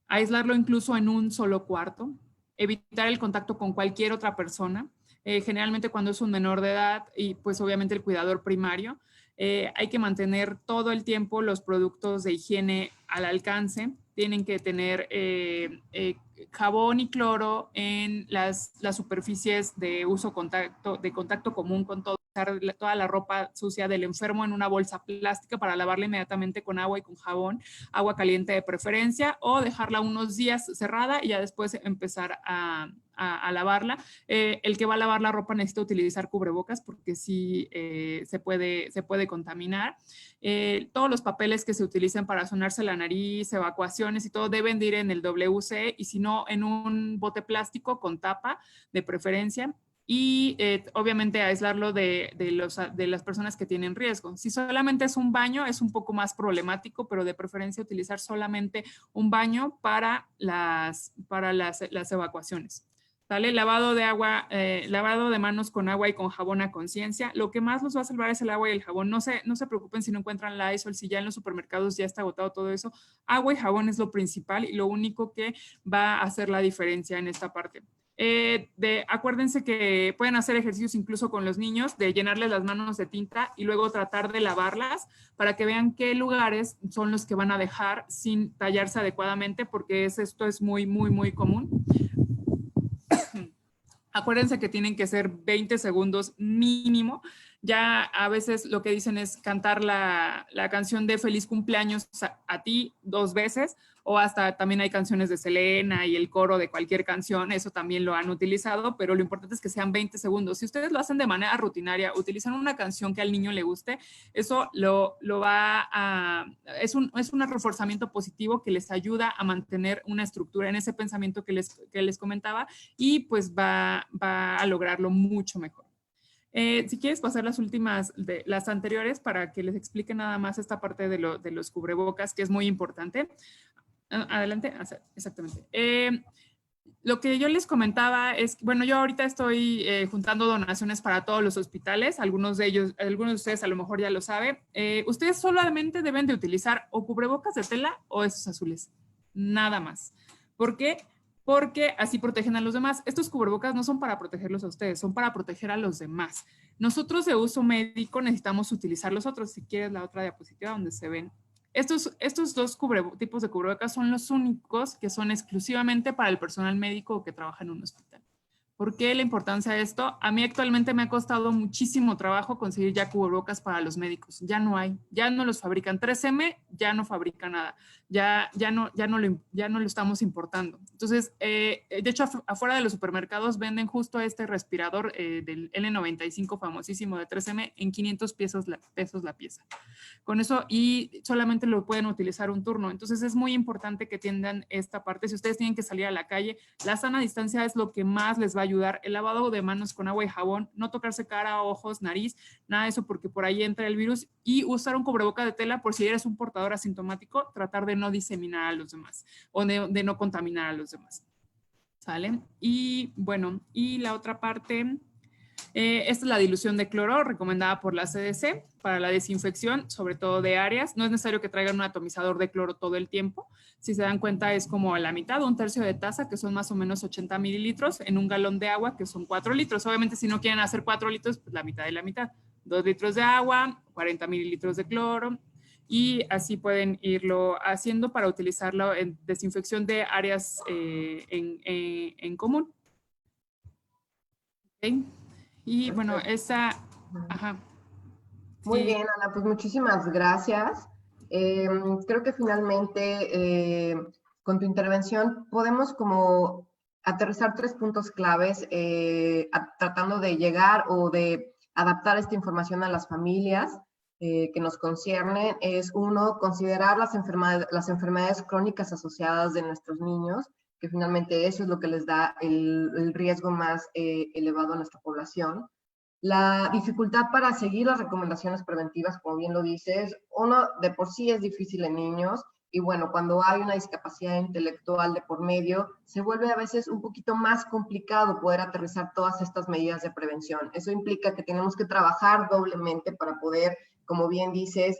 aislarlo incluso en un solo cuarto, evitar el contacto con cualquier otra persona, generalmente cuando es un menor de edad y pues obviamente el cuidador primario. Hay que mantener todo el tiempo los productos de higiene al alcance. Tienen que tener jabón y cloro en las superficies de contacto común con todo. Toda la ropa sucia del enfermo en una bolsa plástica para lavarla inmediatamente con agua y con jabón, agua caliente de preferencia, o dejarla unos días cerrada y ya después empezar a lavarla. El que va a lavar la ropa necesita utilizar cubrebocas porque sí se puede contaminar. Todos los papeles que se utilizan para sonarse la nariz, evacuaciones y todo deben de ir en el WC, y si no, en un bote plástico con tapa de preferencia. Y obviamente aislarlo de las personas que tienen riesgo. Si solamente es un baño, es un poco más problemático, pero de preferencia utilizar solamente un baño para las evacuaciones. ¿Sale? Lavado de manos con agua y con jabón a conciencia. Lo que más los va a salvar es el agua y el jabón. No se preocupen si no encuentran la Lysol, si ya en los supermercados ya está agotado todo eso. Agua y jabón es lo principal y lo único que va a hacer la diferencia en esta parte. Acuérdense que pueden hacer ejercicios incluso con los niños, de llenarles las manos de tinta y luego tratar de lavarlas para que vean qué lugares son los que van a dejar sin tallarse adecuadamente, porque esto es muy, muy, muy común. Acuérdense que tienen que ser 20 segundos mínimo. Ya a veces lo que dicen es cantar la canción de feliz cumpleaños a ti 2 veces, o hasta también hay canciones de Selena y el coro de cualquier canción, eso también lo han utilizado, pero lo importante es que sean 20 segundos. Si ustedes lo hacen de manera rutinaria, utilizan una canción que al niño le guste, eso es un reforzamiento positivo que les ayuda a mantener una estructura en ese pensamiento que les comentaba, y pues va a lograrlo mucho mejor. Si quieres pasar las anteriores para que les explique nada más esta parte de los cubrebocas, que es muy importante. Adelante, exactamente. Lo que yo les comentaba es, bueno, yo ahorita estoy juntando donaciones para todos los hospitales, algunos de ustedes a lo mejor ya lo saben. Ustedes solamente deben de utilizar o cubrebocas de tela o estos azules, nada más. ¿Por qué? Porque así protegen a los demás. Estos cubrebocas no son para protegerlos a ustedes, son para proteger a los demás. Nosotros de uso médico necesitamos utilizar los otros. Si quieres la otra diapositiva donde se ven. Estos dos tipos de cubrebocas son los únicos que son exclusivamente para el personal médico que trabaja en un hospital. ¿Por qué la importancia de esto? A mí actualmente me ha costado muchísimo trabajo conseguir ya cubrebocas para los médicos. Ya no hay, ya no los fabrican. 3M ya no fabrica nada, ya no lo estamos importando. Entonces, de hecho, afuera de los supermercados venden justo este respirador del N95 famosísimo de 3M en 500 pesos la pieza. Con eso, y solamente lo pueden utilizar un turno. Entonces, es muy importante que atiendan esta parte. Si ustedes tienen que salir a la calle, la sana distancia es lo que más les va a ayudar. El lavado de manos con agua y jabón, no tocarse cara, ojos, nariz, nada de eso, porque por ahí entra el virus, y usar un cubreboca de tela por si eres un portador asintomático, tratar de no diseminar a los demás o de no contaminar a los demás. ¿Sale? Y bueno, y la otra parte, esta es la dilución de cloro recomendada por la CDC para la desinfección, sobre todo de áreas. No es necesario que traigan un atomizador de cloro todo el tiempo. Si se dan cuenta, es como a la mitad, 1/3 de taza, que son más o menos 80 mililitros, en un galón de agua, que son 4 litros. Obviamente, si no quieren hacer 4 litros, pues la mitad de la mitad. 2 litros de agua, 40 mililitros de cloro, y así pueden irlo haciendo para utilizarlo en desinfección de áreas en común. ¿Okay? Y bueno, esa... Ajá. Muy Sí. bien, Ana, pues muchísimas gracias. Creo que finalmente con tu intervención podemos como aterrizar 3 puntos claves tratando de llegar o de adaptar esta información a las familias que nos conciernen. Es uno, considerar las enfermedades crónicas asociadas de nuestros niños, que finalmente eso es lo que les da el riesgo más elevado a nuestra población. La dificultad para seguir las recomendaciones preventivas, como bien lo dices, uno de por sí es difícil en niños, y bueno, cuando hay una discapacidad intelectual de por medio, se vuelve a veces un poquito más complicado poder aterrizar todas estas medidas de prevención. Eso implica que tenemos que trabajar doblemente para poder, como bien dices,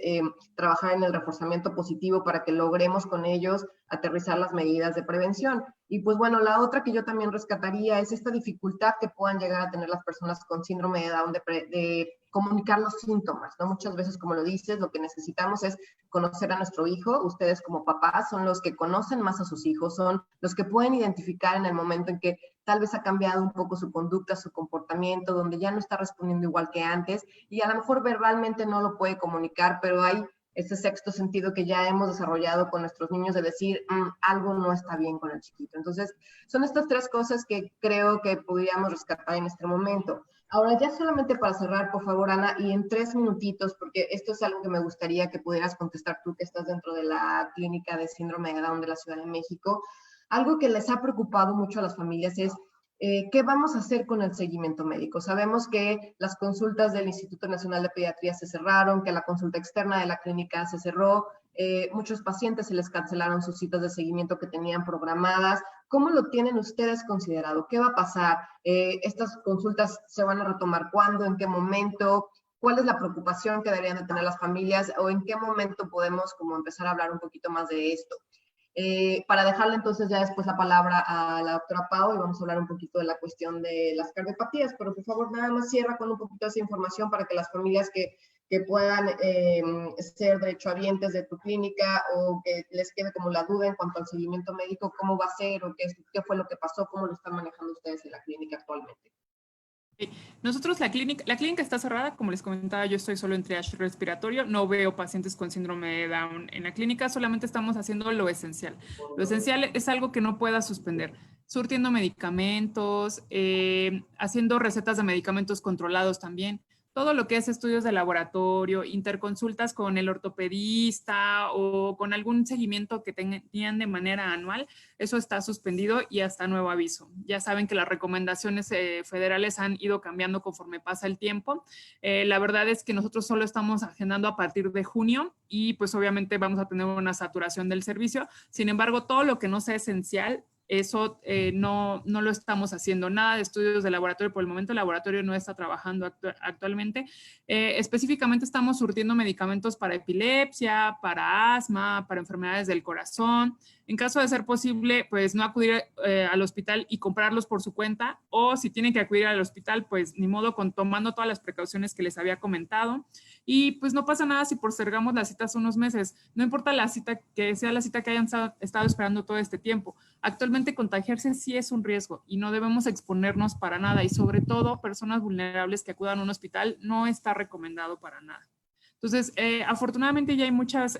trabajar en el reforzamiento positivo para que logremos con ellos aterrizar las medidas de prevención. Y pues bueno, la otra que yo también rescataría es esta dificultad que puedan llegar a tener las personas con síndrome de Down de comunicar los síntomas, ¿no? Muchas veces, como lo dices, lo que necesitamos es conocer a nuestro hijo. Ustedes como papás son los que conocen más a sus hijos, son los que pueden identificar en el momento en que tal vez ha cambiado un poco su conducta, su comportamiento, donde ya no está respondiendo igual que antes, y a lo mejor verbalmente no lo puede comunicar, pero hay ese sexto sentido que ya hemos desarrollado con nuestros niños de decir, algo no está bien con el chiquito. Entonces, son estas 3 cosas que creo que podríamos rescatar en este momento. Ahora, ya solamente para cerrar, por favor, Ana, y en 3 minutitos, porque esto es algo que me gustaría que pudieras contestar tú, que estás dentro de la clínica de síndrome de Down de la Ciudad de México. Algo que les ha preocupado mucho a las familias es ¿qué vamos a hacer con el seguimiento médico? Sabemos que las consultas del Instituto Nacional de Pediatría se cerraron, que la consulta externa de la clínica se cerró, muchos pacientes se les cancelaron sus citas de seguimiento que tenían programadas. ¿Cómo lo tienen ustedes considerado? ¿Qué va a pasar? ¿Estas consultas se van a retomar cuándo? ¿En qué momento? ¿Cuál es la preocupación que deberían de tener las familias? ¿O en qué momento podemos como empezar a hablar un poquito más de esto? Para dejarle entonces ya después la palabra a la doctora Pau y vamos a hablar un poquito de la cuestión de las cardiopatías, pero por favor nada más cierra con un poquito de esa información para que las familias que puedan ser derechohabientes de tu clínica o que les quede como la duda en cuanto al seguimiento médico, cómo va a ser o qué fue lo que pasó, cómo lo están manejando ustedes en la clínica actualmente. Nosotros la clínica está cerrada, como les comentaba, yo estoy solo en triage respiratorio, no veo pacientes con síndrome de Down en la clínica, solamente estamos haciendo lo esencial. Lo esencial es algo que no pueda suspender, surtiendo medicamentos, haciendo recetas de medicamentos controlados también, todo lo que es estudios de laboratorio, interconsultas con el ortopedista o con algún seguimiento que tenían de manera anual, eso está suspendido y hasta nuevo aviso. Ya saben que las recomendaciones federales han ido cambiando conforme pasa el tiempo. La verdad es que nosotros solo estamos agendando a partir de junio y pues obviamente vamos a tener una saturación del servicio. Sin embargo, todo lo que no sea esencial, eso no lo estamos haciendo. Nada de estudios de laboratorio. Por el momento el laboratorio no está trabajando actualmente. Específicamente estamos surtiendo medicamentos para epilepsia, para asma, para enfermedades del corazón. En caso de ser posible, pues no acudir al hospital y comprarlos por su cuenta, o si tienen que acudir al hospital, pues ni modo, tomando todas las precauciones que les había comentado. Y pues no pasa nada si postergamos las citas unos meses. No importa la cita, que sea la cita que hayan estado esperando todo este tiempo. Actualmente contagiarse sí es un riesgo y no debemos exponernos para nada, y sobre todo personas vulnerables que acudan a un hospital no está recomendado para nada. Entonces, afortunadamente ya hay muchos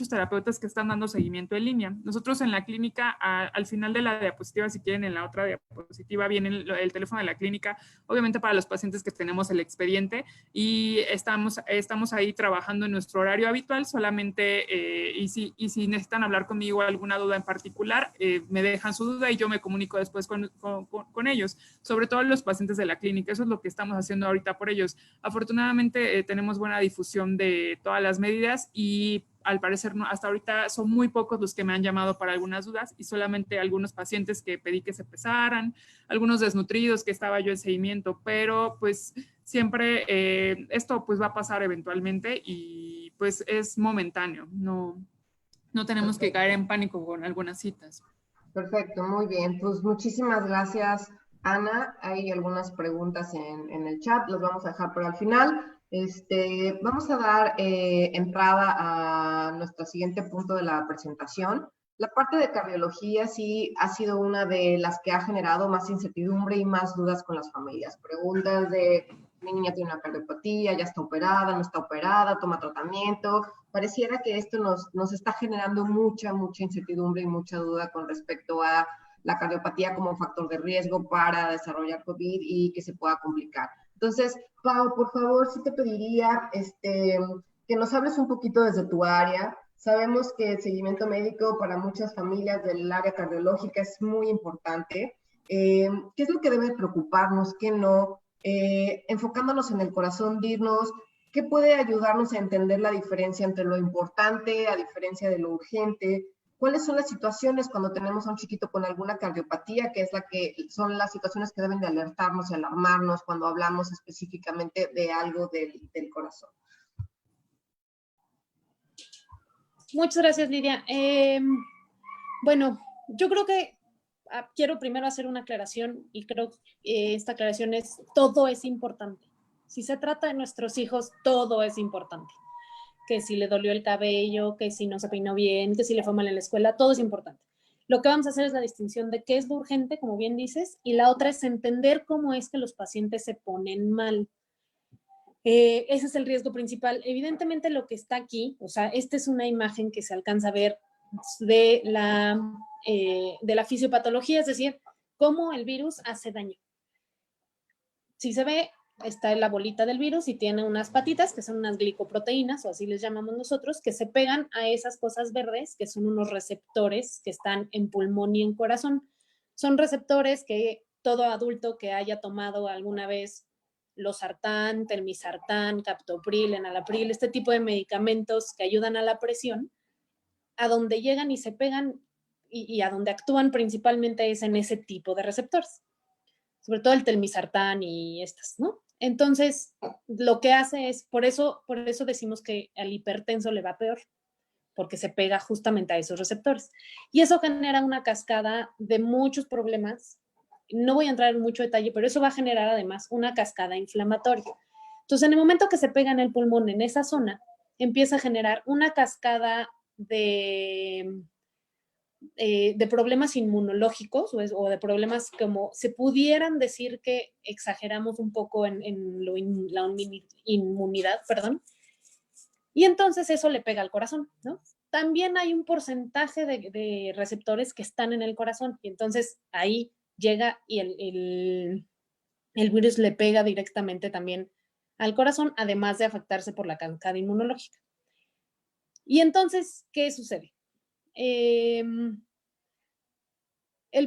terapeutas que están dando seguimiento en línea. Nosotros en la clínica, al final de la diapositiva, si quieren, en la otra diapositiva viene el teléfono de la clínica, obviamente para los pacientes que tenemos el expediente, y estamos ahí trabajando en nuestro horario habitual solamente, y si necesitan hablar conmigo alguna duda en particular, me dejan su duda y yo me comunico después con ellos, sobre todo los pacientes de la clínica. Eso es lo que estamos haciendo ahorita por ellos. Afortunadamente tenemos buena difusión de todas las medidas y al parecer hasta ahorita son muy pocos los que me han llamado para algunas dudas y solamente algunos pacientes que pedí que se pesaran, algunos desnutridos que estaba yo en seguimiento, pero pues siempre esto pues va a pasar eventualmente y pues es momentáneo, no tenemos que caer en pánico con algunas citas. Perfecto, muy bien. Pues muchísimas gracias, Ana. Hay algunas preguntas en el chat, las vamos a dejar para el final. Vamos a dar entrada a nuestro siguiente punto de la presentación. La parte de cardiología sí ha sido una de las que ha generado más incertidumbre y más dudas con las familias. Preguntas de mi niña tiene una cardiopatía, ya está operada, no está operada, toma tratamiento. Pareciera que esto nos está generando mucha incertidumbre y mucha duda con respecto a la cardiopatía como factor de riesgo para desarrollar COVID y que se pueda complicar. Entonces, Pau, por favor, sí te pediría que nos hables un poquito desde tu área. Sabemos que el seguimiento médico para muchas familias del área cardiológica es muy importante. ¿Qué es lo que debe preocuparnos? ¿Qué no? Enfocándonos en el corazón, dirnos qué puede ayudarnos a entender la diferencia entre lo importante a diferencia de lo urgente. ¿Cuáles son las situaciones cuando tenemos a un chiquito con alguna cardiopatía, que son las situaciones que deben de alertarnos y alarmarnos cuando hablamos específicamente de algo del corazón? Muchas gracias, Lidia. Bueno, yo creo que quiero primero hacer una aclaración y creo que esta aclaración es: todo es importante. Si se trata de nuestros hijos, todo es importante. Que si le dolió el cabello, que si no se peinó bien, que si le fue mal en la escuela, todo es importante. Lo que vamos a hacer es la distinción de qué es lo urgente, como bien dices, y la otra es entender cómo es que los pacientes se ponen mal. Ese es el riesgo principal. Evidentemente lo que está aquí, o sea, esta es una imagen que se alcanza a ver de la fisiopatología, es decir, cómo el virus hace daño. Si se ve, está la bolita del virus y tiene unas patitas, que son unas glicoproteínas, o así les llamamos nosotros, que se pegan a esas cosas verdes, que son unos receptores que están en pulmón y en corazón. Son receptores que todo adulto que haya tomado alguna vez losartán, telmisartán, captopril, enalapril, este tipo de medicamentos que ayudan a la presión, a donde llegan y se pegan y a donde actúan principalmente es en ese tipo de receptores, sobre todo el telmisartán y estas, ¿no? Entonces, lo que hace es, por eso decimos que al hipertenso le va peor, porque se pega justamente a esos receptores. Y eso genera una cascada de muchos problemas. No voy a entrar en mucho detalle, pero eso va a generar además una cascada inflamatoria. Entonces, en el momento que se pega en el pulmón, en esa zona, empieza a generar una cascada de problemas inmunológicos o de problemas como se pudieran decir que exageramos un poco en la inmunidad, perdón, y entonces eso le pega al corazón, ¿no? También hay un porcentaje de receptores que están en el corazón y entonces ahí llega y el virus le pega directamente también al corazón, además de afectarse por la cascada inmunológica. Y entonces, ¿qué sucede? El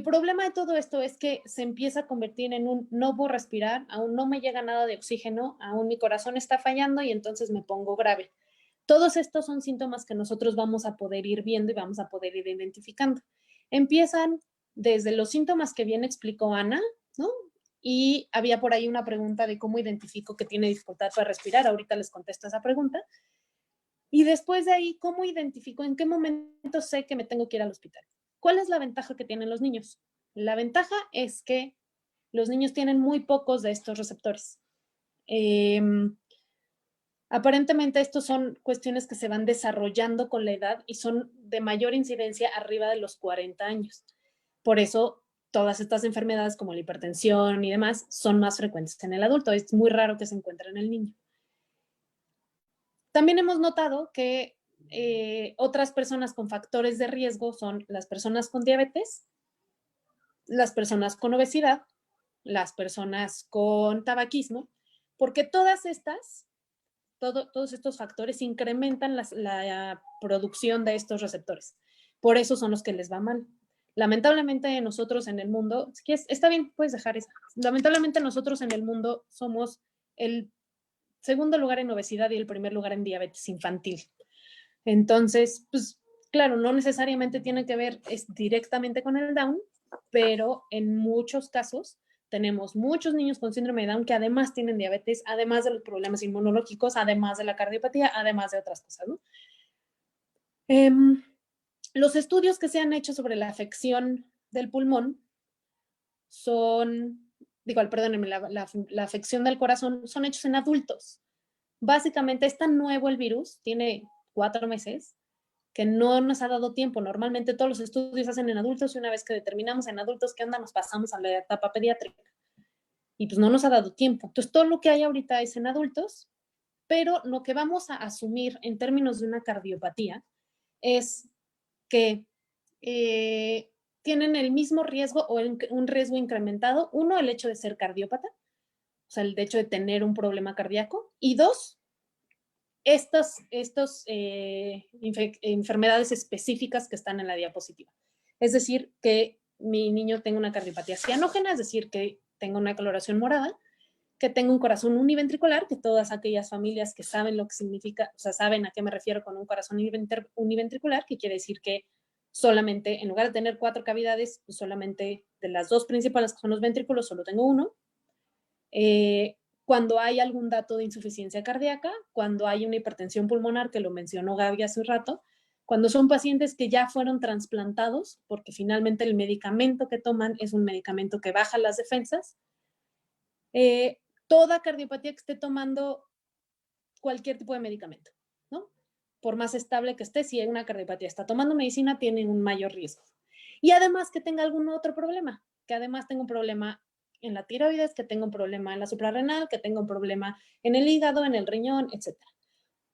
problema de todo esto es que se empieza a convertir en un no puedo respirar, aún no me llega nada de oxígeno, aún mi corazón está fallando y entonces me pongo grave. Todos estos son síntomas que nosotros vamos a poder ir viendo y vamos a poder ir identificando. Empiezan desde los síntomas que bien explicó Ana, ¿no? Y había por ahí una pregunta de cómo identifico que tiene dificultad para respirar. Ahorita les contesto esa pregunta. Y después de ahí, ¿cómo identifico en qué momento sé que me tengo que ir al hospital? ¿Cuál es la ventaja que tienen los niños? La ventaja es que los niños tienen muy pocos de estos receptores. Aparentemente estos son cuestiones que se van desarrollando con la edad y son de mayor incidencia arriba de los 40 años. Por eso todas estas enfermedades como la hipertensión y demás son más frecuentes en el adulto. Es muy raro que se encuentre en el niño. También hemos notado que otras personas con factores de riesgo son las personas con diabetes, las personas con obesidad, las personas con tabaquismo, porque todas estas, todos estos factores incrementan la producción de estos receptores. Por eso son los que les va mal. Lamentablemente nosotros en el mundo, si quieres, está bien, puedes dejar eso. Lamentablemente nosotros en el mundo somos el segundo lugar en obesidad y el primer lugar en diabetes infantil. Entonces, pues claro, no necesariamente tiene que ver directamente con el Down, pero en muchos casos tenemos muchos niños con síndrome de Down que además tienen diabetes, además de los problemas inmunológicos, además de la cardiopatía, además de otras cosas, ¿no? Los estudios que se han hecho sobre la afección del pulmón la afección del corazón son hechos en adultos. Básicamente es tan nuevo el virus, tiene 4 meses, que no nos ha dado tiempo. Normalmente todos los estudios se hacen en adultos y una vez que determinamos en adultos qué onda, nos pasamos a la etapa pediátrica. y pues no nos ha dado tiempo. Entonces, todo lo que hay ahorita es en adultos, pero lo que vamos a asumir en términos de una cardiopatía es que tienen el mismo riesgo o un riesgo incrementado. Uno, el hecho de ser cardiópata, o sea, el hecho de tener un problema cardíaco. Y dos, estas enfermedades específicas que están en la diapositiva. Es decir, que mi niño tenga una cardiopatía cianógena, es decir, que tenga una coloración morada, que tenga un corazón univentricular, que todas aquellas familias que saben lo que significa, o sea, saben a qué me refiero con un corazón univentricular, que quiere decir que solamente, en lugar de tener 4 cavidades, pues solamente de las 2 principales, que son los ventrículos, solo tengo uno. Cuando hay algún dato de insuficiencia cardíaca, cuando hay una hipertensión pulmonar, que lo mencionó Gaby hace un rato, cuando son pacientes que ya fueron trasplantados, porque finalmente el medicamento que toman es un medicamento que baja las defensas, toda cardiopatía que esté tomando cualquier tipo de medicamento, ¿no? Por más estable que esté, si hay una cardiopatía, está tomando medicina, tiene un mayor riesgo. Y además que tenga algún otro problema, que además tenga un problema en la tiroides, que tenga un problema en la suprarrenal, que tenga un problema en el hígado, en el riñón, etc.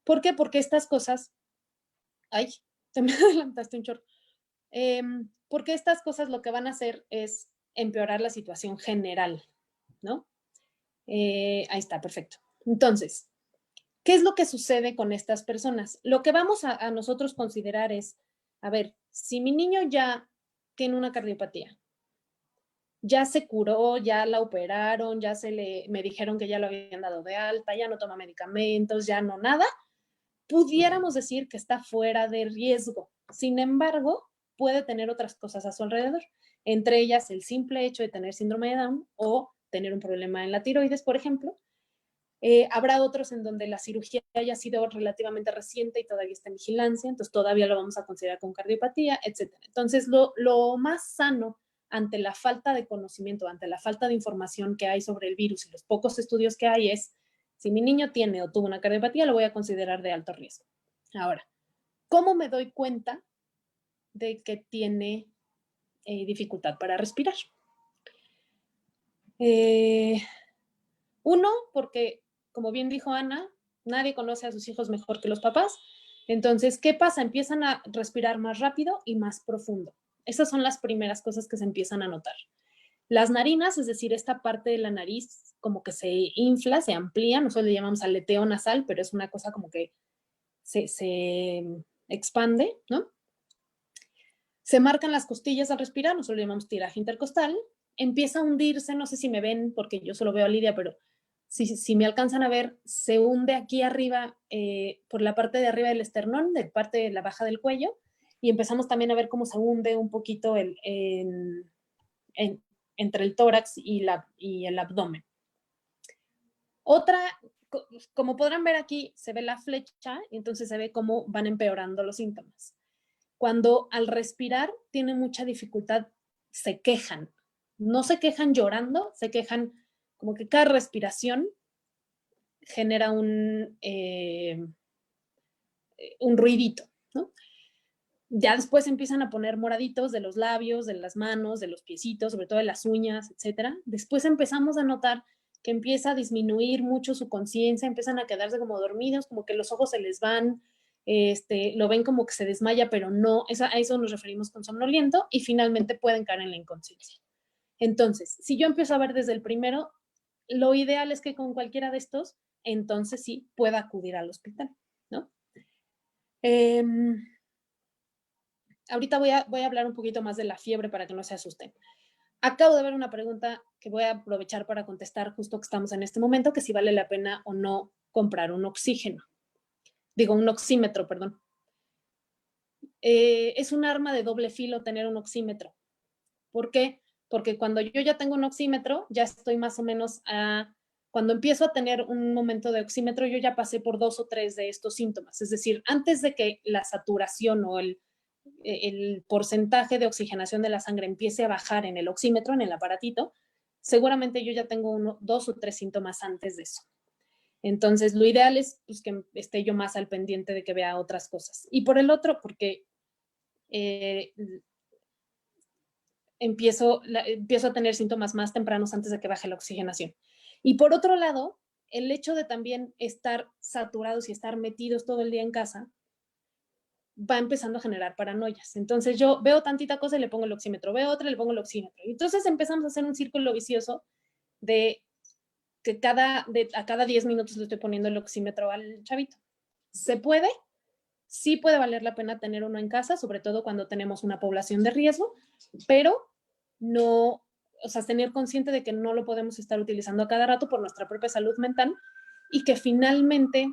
¿Por qué? Porque estas cosas... ¡Ay! Te me adelantaste un chorro. Porque estas cosas lo que van a hacer es empeorar la situación general, ¿no? Ahí está, perfecto. Entonces, ¿qué es lo que sucede con estas personas? Lo que vamos a nosotros considerar es, a ver, si mi niño ya tiene una cardiopatía, ya se curó, ya la operaron, me dijeron que ya lo habían dado de alta, ya no toma medicamentos, ya no nada, pudiéramos decir que está fuera de riesgo. Sin embargo, puede tener otras cosas a su alrededor, entre ellas el simple hecho de tener síndrome de Down o tener un problema en la tiroides, por ejemplo. Habrá otros en donde la cirugía haya sido relativamente reciente y todavía está en vigilancia, entonces todavía lo vamos a considerar con cardiopatía, etc. Entonces, lo más sano ante la falta de conocimiento, ante la falta de información que hay sobre el virus y los pocos estudios que hay es, si mi niño tiene o tuvo una cardiopatía, lo voy a considerar de alto riesgo. Ahora, ¿cómo me doy cuenta de que tiene dificultad para respirar? Uno, porque, como bien dijo Ana, nadie conoce a sus hijos mejor que los papás. Entonces, ¿qué pasa? Empiezan a respirar más rápido y más profundo. Esas son las primeras cosas que se empiezan a notar. Las narinas, es decir, esta parte de la nariz como que se infla, se amplía, nosotros le llamamos aleteo nasal, pero es una cosa como que se expande, ¿no? Se marcan las costillas al respirar, nosotros le llamamos tiraje intercostal, empieza a hundirse, no sé si me ven porque yo solo veo a Lidia, pero si me alcanzan a ver, se hunde aquí arriba, por la parte de arriba del esternón, de parte de la baja del cuello, y empezamos también a ver cómo se hunde un poquito entre el tórax y el abdomen. Otra, como podrán ver aquí, se ve la flecha, y entonces se ve cómo van empeorando los síntomas. Cuando al respirar tienen mucha dificultad, se quejan. No se quejan llorando, se quejan como que cada respiración genera un ruidito, ¿no? Ya después empiezan a poner moraditos de los labios, de las manos, de los piecitos, sobre todo de las uñas, etc. Después empezamos a notar que empieza a disminuir mucho su conciencia, empiezan a quedarse como dormidos, como que los ojos se les van, lo ven como que se desmaya, pero no, a eso nos referimos con somnoliento, y finalmente pueden caer en la inconsciencia. Entonces, si yo empiezo a ver desde el primero, lo ideal es que con cualquiera de estos, entonces sí pueda acudir al hospital, ¿no? Ahorita voy a hablar un poquito más de la fiebre para que no se asusten. Acabo de ver una pregunta que voy a aprovechar para contestar justo que estamos en este momento, que si vale la pena o no comprar un oxígeno. Digo, un oxímetro, perdón. Es un arma de doble filo tener un oxímetro. ¿Por qué? Porque cuando yo ya tengo un oxímetro, ya estoy más o menos cuando empiezo a tener un momento de oxímetro, yo ya pasé por 2 o 3 de estos síntomas. Es decir, antes de que la saturación o el porcentaje de oxigenación de la sangre empiece a bajar en el oxímetro, en el aparatito, seguramente yo ya tengo 2 o 3 síntomas antes de eso. Entonces, lo ideal es pues, que esté yo más al pendiente de que vea otras cosas. Y por el otro, porque empiezo a tener síntomas más tempranos antes de que baje la oxigenación. Y por otro lado, el hecho de también estar saturados y estar metidos todo el día en casa va empezando a generar paranoias. Entonces yo veo tantita cosa y le pongo el oxímetro, veo otra y le pongo el oxímetro. Y entonces empezamos a hacer un círculo vicioso de que a cada 10 minutos le estoy poniendo el oxímetro al chavito. ¿Se puede? Sí puede valer la pena tener uno en casa, sobre todo cuando tenemos una población de riesgo, pero no, o sea, tener consciente de que no lo podemos estar utilizando a cada rato por nuestra propia salud mental y que finalmente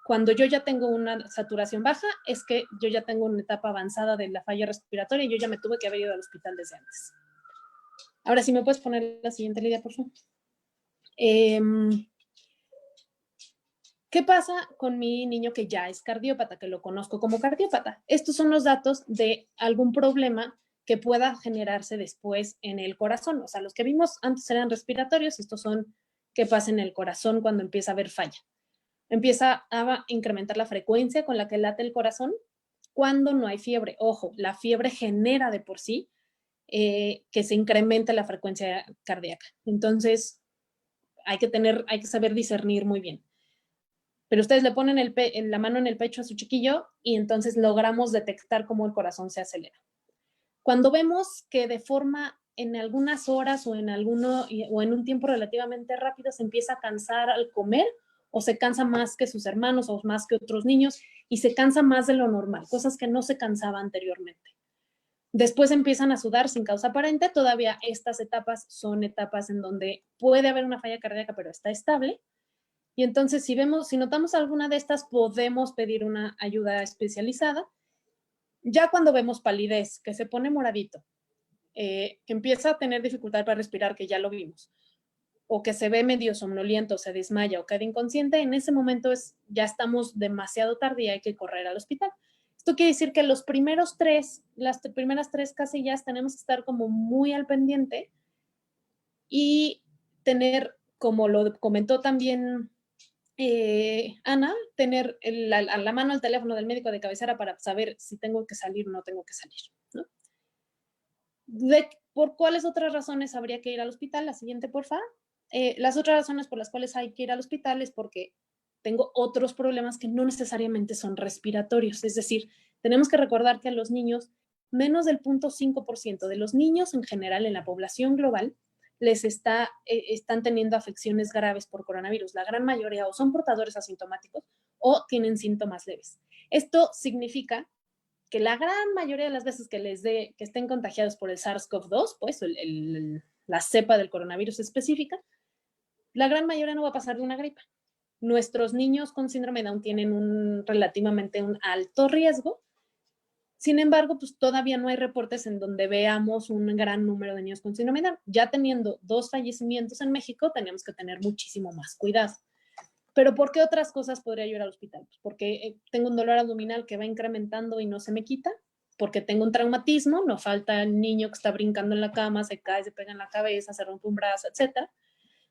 cuando yo ya tengo una saturación baja es que yo ya tengo una etapa avanzada de la falla respiratoria y yo ya me tuve que haber ido al hospital desde antes. Ahora sí me puedes poner la siguiente, Lidia, por favor. ¿Qué pasa con mi niño que ya es cardiópata, que lo conozco como cardiópata? Estos son los datos de algún problema que pueda generarse después en el corazón. O sea, los que vimos antes eran respiratorios, estos son qué pasa en el corazón cuando empieza a haber falla. Empieza a incrementar la frecuencia con la que late el corazón cuando no hay fiebre. Ojo, la fiebre genera de por sí que se incremente la frecuencia cardíaca. Entonces, hay que saber discernir muy bien. Pero ustedes le ponen la mano en el pecho a su chiquillo y entonces logramos detectar cómo el corazón se acelera. Cuando vemos que de forma en algunas horas o en un tiempo relativamente rápido se empieza a cansar al comer o se cansa más que sus hermanos o más que otros niños y se cansa más de lo normal, cosas que no se cansaba anteriormente. Después empiezan a sudar sin causa aparente, todavía estas etapas son etapas en donde puede haber una falla cardíaca pero está estable. Y entonces, si notamos alguna de estas, podemos pedir una ayuda especializada. Ya cuando vemos palidez, que se pone moradito, que empieza a tener dificultad para respirar, que ya lo vimos, o que se ve medio somnoliento, se desmaya o queda inconsciente, en ese momento ya estamos demasiado tarde y hay que correr al hospital. Esto quiere decir que las primeras 3 casillas tenemos que estar como muy al pendiente y tener, como lo comentó también Ana, tener a la mano el teléfono del médico de cabecera para saber si tengo que salir o no tengo que salir, ¿no? ¿Por cuáles otras razones habría que ir al hospital? La siguiente, porfa. Las otras razones por las cuales hay que ir al hospital es porque tengo otros problemas que no necesariamente son respiratorios. Es decir, tenemos que recordar que a los niños, menos del 0.5% de los niños en general en la población global, están teniendo afecciones graves por coronavirus. La gran mayoría o son portadores asintomáticos o tienen síntomas leves. Esto significa que la gran mayoría de las veces que estén contagiados por el SARS-CoV-2, pues la cepa del coronavirus específica, la gran mayoría no va a pasar de una gripa. Nuestros niños con síndrome de Down tienen relativamente un alto riesgo. Sin embargo, pues todavía no hay reportes en donde veamos un gran número de niños con síndrome de Down. Ya teniendo 2 fallecimientos en México, tenemos que tener muchísimo más cuidado. ¿Pero por qué otras cosas podría yo ir al hospital? Pues porque tengo un dolor abdominal que va incrementando y no se me quita, porque tengo un traumatismo, no falta el niño que está brincando en la cama, se cae, se pega en la cabeza, se rompe un brazo, etc.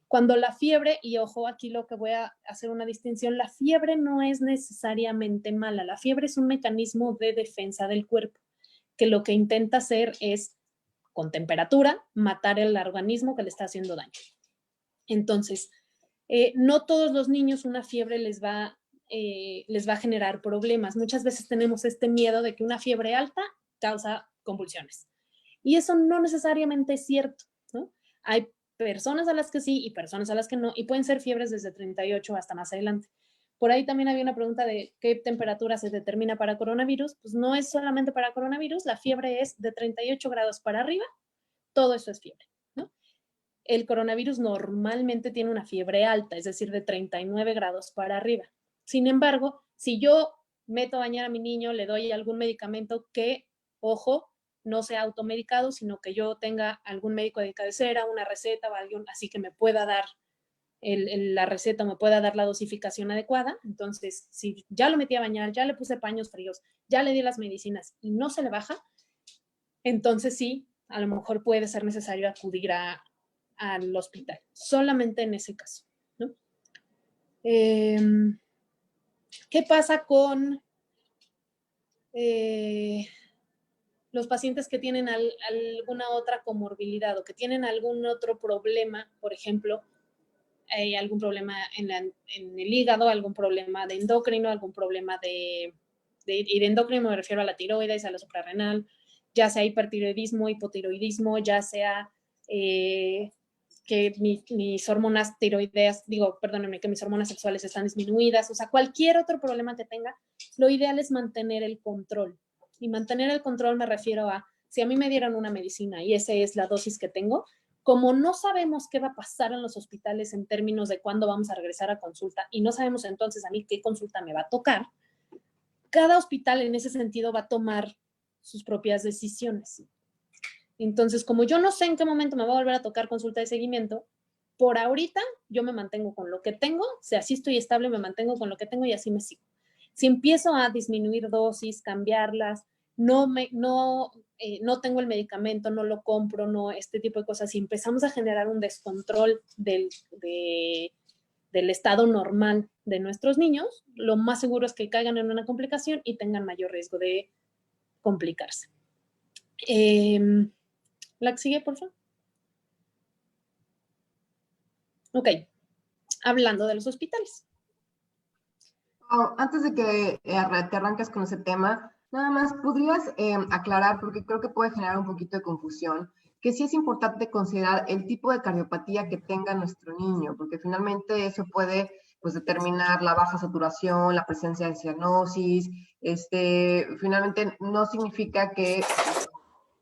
Cuando la fiebre, y ojo, aquí lo que voy a hacer una distinción, la fiebre no es necesariamente mala, la fiebre es un mecanismo de defensa del cuerpo, que lo que intenta hacer es, con temperatura, matar el organismo que le está haciendo daño. Entonces, no todos los niños una fiebre les va a generar problemas. Muchas veces tenemos este miedo de que una fiebre alta causa convulsiones. Y eso no necesariamente es cierto, ¿no? Hay personas a las que sí y personas a las que no, y pueden ser fiebres desde 38 hasta más adelante. Por ahí también había una pregunta de qué temperatura se determina para coronavirus. Pues no es solamente para coronavirus, la fiebre es de 38 grados para arriba, todo eso es fiebre, ¿no? El coronavirus normalmente tiene una fiebre alta, es decir, de 39 grados para arriba. Sin embargo, si yo meto a bañar a mi niño, le doy algún medicamento que, ojo, no sea automedicado, sino que yo tenga algún médico de cabecera, una receta o alguien así que me pueda dar la receta, me pueda dar la dosificación adecuada. Entonces, si ya lo metí a bañar, ya le puse paños fríos, ya le di las medicinas y no se le baja, entonces sí, a lo mejor puede ser necesario acudir al hospital, solamente en ese caso, ¿no? ¿Qué pasa con los pacientes que tienen alguna otra comorbilidad o que tienen algún otro problema, por ejemplo, algún problema en el hígado, algún problema de endocrino, algún problema y de endocrino me refiero a la tiroides, a la suprarrenal, ya sea hipertiroidismo, hipotiroidismo, ya sea que mis hormonas tiroideas, perdónenme, que mis hormonas sexuales están disminuidas, o sea, cualquier otro problema que tenga, lo ideal es mantener el control. Y mantener el control me refiero a, si a mí me dieran una medicina y esa es la dosis que tengo, como no sabemos qué va a pasar en los hospitales en términos de cuándo vamos a regresar a consulta y no sabemos entonces a mí qué consulta me va a tocar, cada hospital en ese sentido va a tomar sus propias decisiones. Entonces, como yo no sé en qué momento me va a volver a tocar consulta de seguimiento, por ahorita yo me mantengo con lo que tengo, si así estoy estable, me mantengo con lo que tengo y así me sigo. Si empiezo a disminuir dosis, cambiarlas, no tengo el medicamento, no lo compro, no este tipo de cosas, si empezamos a generar un descontrol del estado normal de nuestros niños, lo más seguro es que caigan en una complicación y tengan mayor riesgo de complicarse. ¿La que sigue, por favor? Ok, hablando de los hospitales. Antes de que te arranques con ese tema, nada más, ¿podrías aclarar, porque creo que puede generar un poquito de confusión, que sí es importante considerar el tipo de cardiopatía que tenga nuestro niño, porque finalmente eso puede pues, determinar la baja saturación, la presencia de cianosis, finalmente no significa que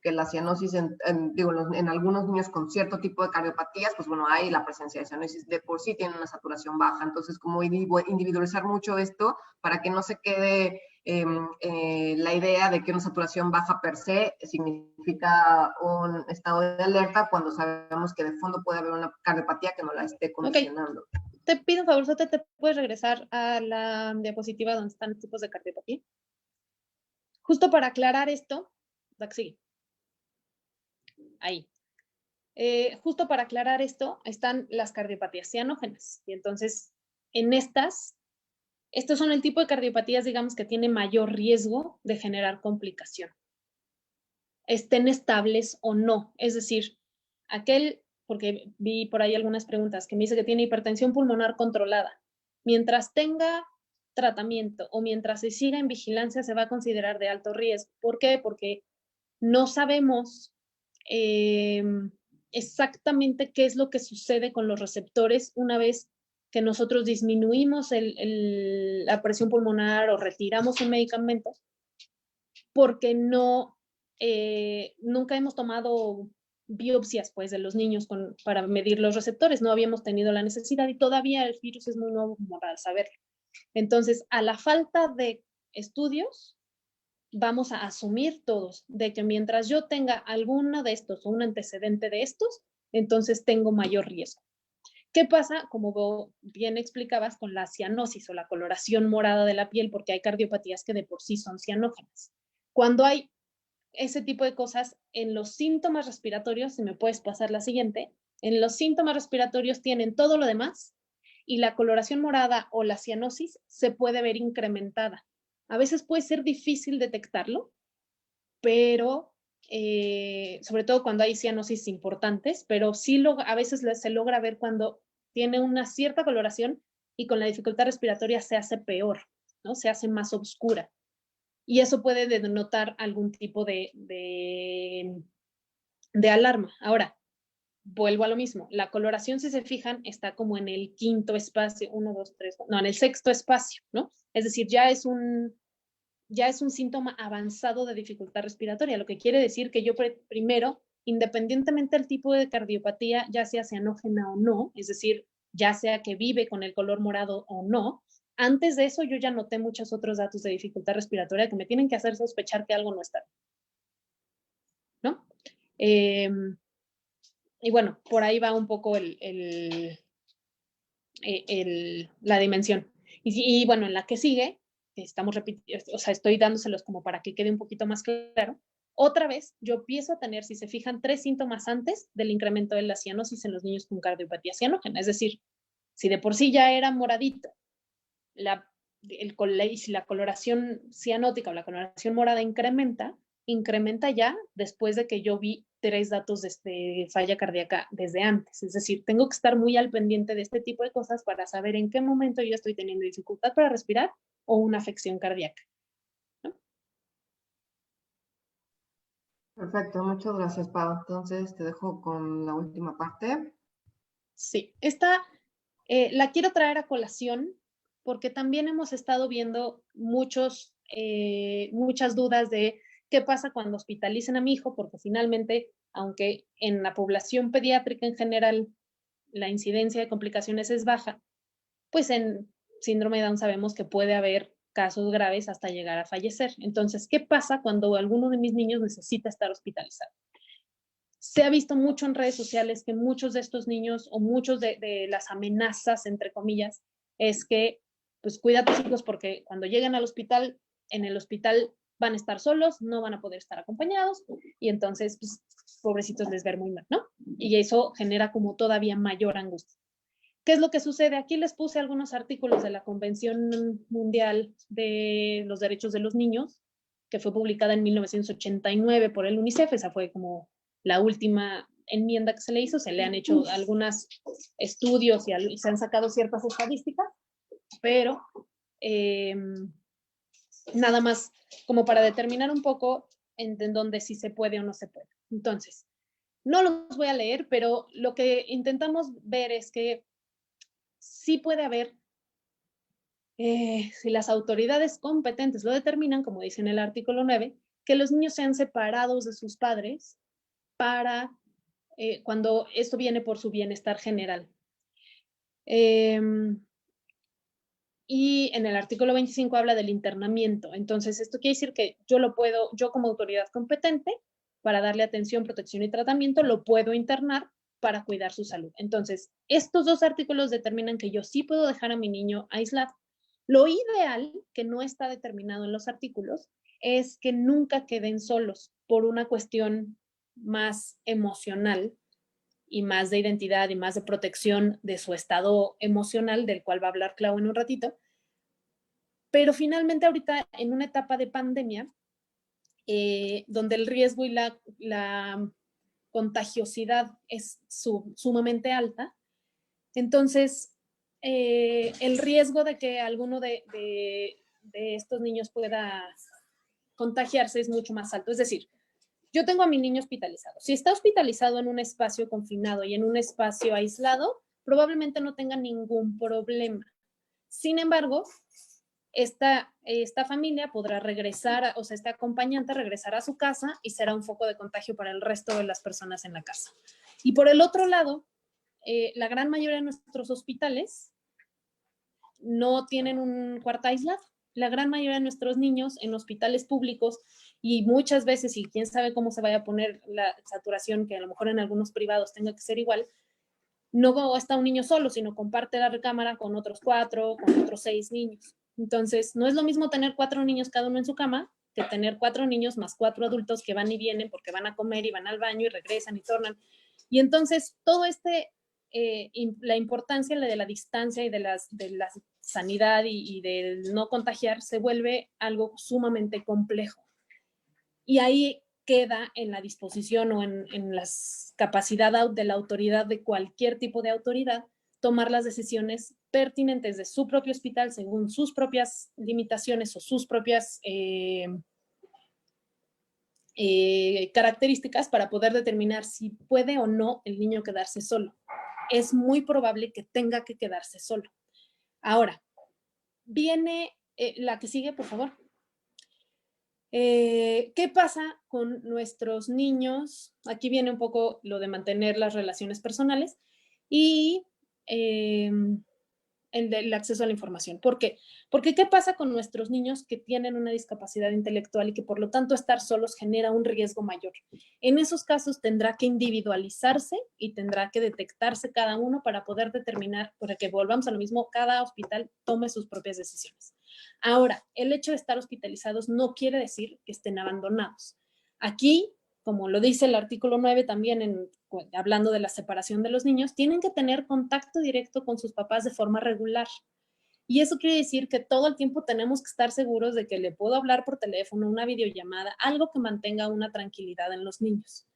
la cianosis, en algunos niños con cierto tipo de cardiopatías, pues bueno, hay la presencia de cianosis, de por sí tienen una saturación baja. Entonces, como individualizar mucho esto para que no se quede la idea de que una saturación baja per se significa un estado de alerta cuando sabemos que de fondo puede haber una cardiopatía que no la esté condicionando. Okay. Te pido un favor, ¿te puedes regresar a la diapositiva donde están los tipos de cardiopatía? Justo para aclarar esto, sí. Ahí. Justo para aclarar esto, están las cardiopatías cianógenas. Y entonces, en estos son el tipo de cardiopatías, digamos, que tiene mayor riesgo de generar complicación. Estén estables o no. Es decir, porque vi por ahí algunas preguntas que me dice que tiene hipertensión pulmonar controlada. Mientras tenga tratamiento o mientras se siga en vigilancia, se va a considerar de alto riesgo. ¿Por qué? Porque no sabemos exactamente qué es lo que sucede con los receptores una vez que nosotros disminuimos la presión pulmonar o retiramos un medicamento, porque nunca hemos tomado biopsias pues, de los niños para medir los receptores, no habíamos tenido la necesidad y todavía el virus es muy nuevo como para saberlo. Entonces, a la falta de estudios, vamos a asumir todos de que mientras yo tenga alguno de estos o un antecedente de estos, entonces tengo mayor riesgo. ¿Qué pasa? Como bien explicabas, con la cianosis o la coloración morada de la piel, porque hay cardiopatías que de por sí son cianógenas. Cuando hay ese tipo de cosas, en los síntomas respiratorios, si me puedes pasar la siguiente, en los síntomas respiratorios tienen todo lo demás y la coloración morada o la cianosis se puede ver incrementada. A veces puede ser difícil detectarlo, pero sobre todo cuando hay cianosis importantes, pero sí a veces se logra ver cuando tiene una cierta coloración y con la dificultad respiratoria se hace peor, ¿no? Se hace más oscura. Y eso puede denotar algún tipo de alarma. Ahora, vuelvo a lo mismo. La coloración, si se fijan, está como en el quinto espacio, 1, 2, 3, no, en el sexto espacio, ¿no? Es decir, ya es un síntoma avanzado de dificultad respiratoria, lo que quiere decir que yo primero, independientemente del tipo de cardiopatía, ya sea cianógena o no, es decir, ya sea que vive con el color morado o no, antes de eso yo ya noté muchos otros datos de dificultad respiratoria que me tienen que hacer sospechar que algo no está bien, ¿no? Y bueno, por ahí va un poco la dimensión. Y bueno, en la que sigue, estamos repitiendo, o sea, estoy dándoselos como para que quede un poquito más claro. Otra vez, yo empiezo a tener, si se fijan, 3 síntomas antes del incremento de la cianosis en los niños con cardiopatía cianógena. Es decir, si de por sí ya era moradito, si la coloración cianótica o la coloración morada incrementa, incrementa ya después de que yo vi 3 datos de falla cardíaca desde antes. Es decir, tengo que estar muy al pendiente de este tipo de cosas para saber en qué momento yo estoy teniendo dificultad para respirar o una afección cardíaca, ¿no? Perfecto, muchas gracias, Pau. Entonces te dejo con la última parte. Sí, esta la quiero traer a colación porque también hemos estado viendo muchas dudas de qué pasa cuando hospitalicen a mi hijo, porque finalmente, aunque en la población pediátrica en general la incidencia de complicaciones es baja, pues en síndrome de Down sabemos que puede haber casos graves hasta llegar a fallecer. Entonces, ¿qué pasa cuando alguno de mis niños necesita estar hospitalizado? Se ha visto mucho en redes sociales que muchos de estos niños o muchos de las amenazas, entre comillas, es que pues cuida a tus hijos porque cuando lleguen al hospital, en el hospital van a estar solos, no van a poder estar acompañados y entonces, pues, pobrecitos les ver muy mal, ¿no? Y eso genera como todavía mayor angustia. ¿Qué es lo que sucede? Aquí les puse algunos artículos de la Convención Mundial de los Derechos de los Niños, que fue publicada en 1989 por el UNICEF. Esa fue como la última enmienda que se le hizo. Se le han hecho algunos estudios y se han sacado ciertas estadísticas, pero nada más como para determinar un poco en dónde sí se puede o no se puede. Entonces, no los voy a leer, pero lo que intentamos ver es que sí puede haber, si las autoridades competentes lo determinan, como dice en el artículo 9, que los niños sean separados de sus padres para cuando esto viene por su bienestar general. Y en el artículo 25 habla del internamiento. Entonces, esto quiere decir que yo como autoridad competente, para darle atención, protección y tratamiento, lo puedo internar para cuidar su salud. Entonces, estos 2 artículos determinan que yo sí puedo dejar a mi niño aislado. Lo ideal, que no está determinado en los artículos, es que nunca queden solos por una cuestión más emocional y más de identidad y más de protección de su estado emocional, del cual va a hablar Clau en un ratito. Pero finalmente ahorita en una etapa de pandemia, donde el riesgo y la contagiosidad es sumamente alta, entonces el riesgo de que alguno de estos niños pueda contagiarse es mucho más alto. Es decir, yo tengo a mi niño hospitalizado. Si está hospitalizado en un espacio confinado y en un espacio aislado, probablemente no tenga ningún problema. Sin embargo, esta familia podrá regresar, o sea, este acompañante regresará a su casa y será un foco de contagio para el resto de las personas en la casa. Y por el otro lado, la gran mayoría de nuestros hospitales no tienen un cuarto aislado. La gran mayoría de nuestros niños en hospitales públicos y muchas veces, y quién sabe cómo se vaya a poner la saturación, que a lo mejor en algunos privados tenga que ser igual, no está un niño solo, sino comparte la recámara con otros 4, con otros 6 niños. Entonces, no es lo mismo tener 4 niños cada uno en su cama que tener 4 niños más 4 adultos que van y vienen porque van a comer y van al baño y regresan y tornan. Y entonces, todo la importancia de la distancia y de la sanidad y del no contagiar se vuelve algo sumamente complejo. Y ahí queda en la disposición o en la capacidad de la autoridad, de cualquier tipo de autoridad, tomar las decisiones pertinentes de su propio hospital según sus propias limitaciones o sus propias características para poder determinar si puede o no el niño quedarse solo. Es muy probable que tenga que quedarse solo. Ahora, viene la que sigue, por favor. ¿Qué pasa con nuestros niños? Aquí viene un poco lo de mantener las relaciones personales y el acceso a la información. ¿Por qué? Porque ¿qué pasa con nuestros niños que tienen una discapacidad intelectual y que por lo tanto estar solos genera un riesgo mayor? En esos casos tendrá que individualizarse y tendrá que detectarse cada uno para poder determinar, para que volvamos a lo mismo, cada hospital tome sus propias decisiones. Ahora, el hecho de estar hospitalizados no quiere decir que estén abandonados. Aquí, como lo dice el artículo 9 también hablando de la separación de los niños, tienen que tener contacto directo con sus papás de forma regular. Y eso quiere decir que todo el tiempo tenemos que estar seguros de que le puedo hablar por teléfono, una videollamada, algo que mantenga una tranquilidad en los niños.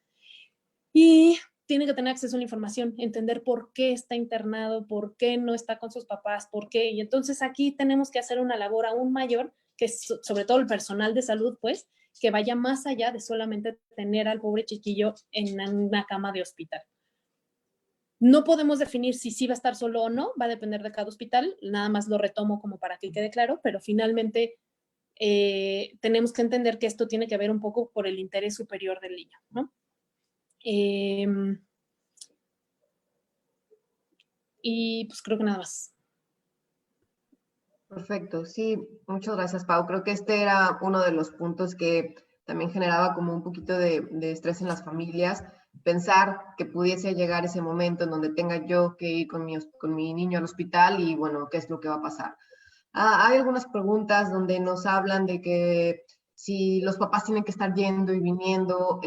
Y tiene que tener acceso a la información, entender por qué está internado, por qué no está con sus papás, por qué. Y entonces aquí tenemos que hacer una labor aún mayor, que sobre todo el personal de salud, pues, que vaya más allá de solamente tener al pobre chiquillo en una cama de hospital. No podemos definir si sí va a estar solo o no, va a depender de cada hospital, nada más lo retomo como para que quede claro, pero finalmente tenemos que entender que esto tiene que ver un poco por el interés superior del niño, ¿no? Y pues creo que nada más. Perfecto, sí, muchas gracias, Pau. Creo que este era uno de los puntos que también generaba como un poquito de estrés en las familias, pensar que pudiese llegar ese momento en donde tenga yo que ir con mi niño al hospital y bueno, ¿qué es lo que va a pasar? Hay algunas preguntas donde nos hablan de que si los papás tienen que estar yendo y viniendo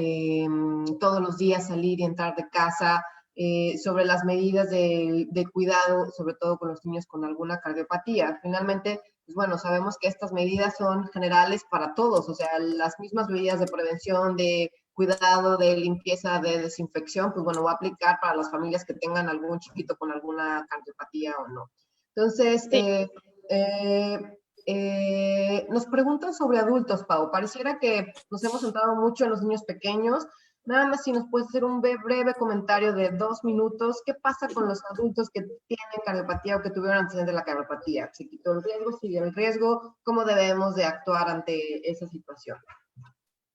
todos los días, salir y entrar de casa, sobre las medidas de cuidado, sobre todo con los niños con alguna cardiopatía. Finalmente, pues bueno, sabemos que estas medidas son generales para todos, o sea, las mismas medidas de prevención, de cuidado, de limpieza, de desinfección, pues bueno, va a aplicar para las familias que tengan algún chiquito con alguna cardiopatía o no. Entonces, Sí. nos preguntan sobre adultos, Pau. Pareciera que nos hemos centrado mucho en los niños pequeños. Nada más si nos puedes hacer un breve comentario de 2 minutos. ¿Qué pasa con los adultos que tienen cardiopatía o que tuvieron antecedentes de la cardiopatía? ¿Se quitó el riesgo? ¿Sigue el riesgo? ¿Cómo debemos de actuar ante esa situación?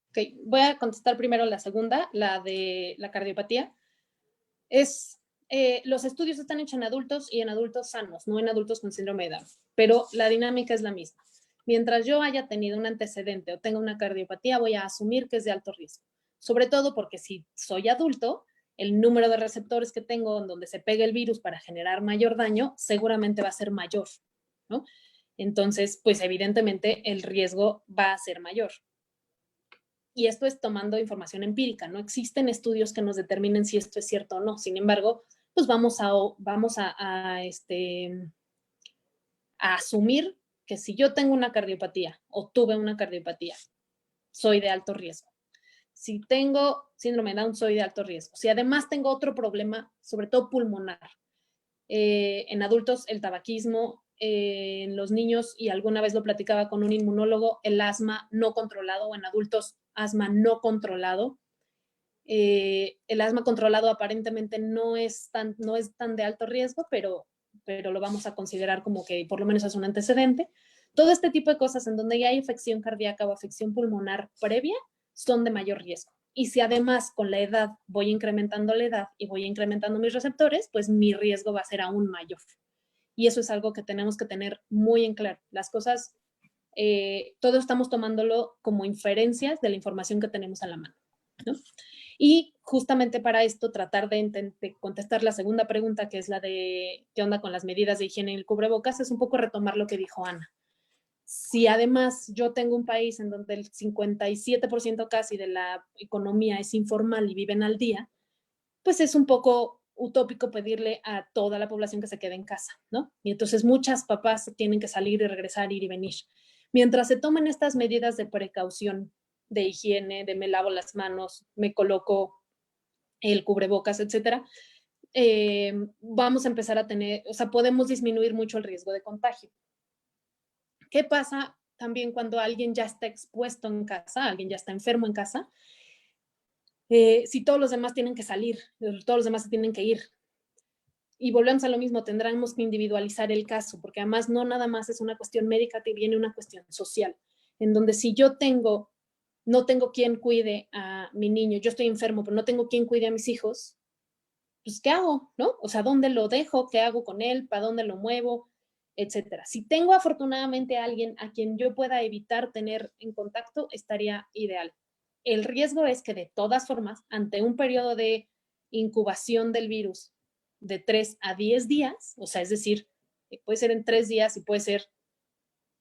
Ok, voy a contestar primero la segunda, la de la cardiopatía. Los estudios están hechos en adultos y en adultos sanos, no en adultos con síndrome de Down, pero la dinámica es la misma. Mientras yo haya tenido un antecedente o tenga una cardiopatía, voy a asumir que es de alto riesgo. Sobre todo porque si soy adulto, el número de receptores que tengo en donde se pega el virus para generar mayor daño seguramente va a ser mayor, ¿no? Entonces, pues evidentemente el riesgo va a ser mayor. Y esto es tomando información empírica, no existen estudios que nos determinen si esto es cierto o no. Sin embargo, pues vamos a asumir que si yo tengo una cardiopatía o tuve una cardiopatía, soy de alto riesgo. Si tengo síndrome de Down, soy de alto riesgo. Si además tengo otro problema, sobre todo pulmonar, en adultos el tabaquismo, en los niños, y alguna vez lo platicaba con un inmunólogo, el asma no controlado, o en adultos asma no controlado. El asma controlado aparentemente no es tan de alto riesgo, pero lo vamos a considerar como que por lo menos es un antecedente. Todo este tipo de cosas en donde ya hay afección cardíaca o afección pulmonar previa son de mayor riesgo. Y si además con la edad voy incrementando la edad y voy incrementando mis receptores, pues mi riesgo va a ser aún mayor. Y eso es algo que tenemos que tener muy en claro. Las cosas, todos estamos tomándolo como inferencias de la información que tenemos a la mano, ¿no? Y justamente para esto, tratar de contestar la segunda pregunta, que es la de qué onda con las medidas de higiene en el cubrebocas, es un poco retomar lo que dijo Ana. Si además yo tengo un país en donde el 57% casi de la economía es informal y viven al día, pues es un poco utópico pedirle a toda la población que se quede en casa, ¿no? Y entonces muchas papás tienen que salir y regresar, ir y venir. Mientras se tomen estas medidas de precaución, de higiene, de me lavo las manos, me coloco el cubrebocas, etcétera, vamos a empezar a tener, o sea, podemos disminuir mucho el riesgo de contagio. ¿Qué pasa también cuando alguien ya está expuesto en casa, alguien ya está enfermo en casa? Si todos los demás tienen que salir, todos los demás se tienen que ir. Y volvemos a lo mismo, tendremos que individualizar el caso, porque además no nada más es una cuestión médica, te viene una cuestión social, en donde si yo no tengo quien cuide a mi niño, yo estoy enfermo, pero no tengo quien cuide a mis hijos, pues ¿qué hago? ¿No? O sea, ¿dónde lo dejo? ¿Qué hago con él? ¿Para dónde lo muevo? Etcétera. Si tengo afortunadamente a alguien a quien yo pueda evitar tener en contacto, estaría ideal. El riesgo es que de todas formas, ante un periodo de incubación del virus de 3 a 10 días, o sea, es decir, puede ser en 3 días y puede ser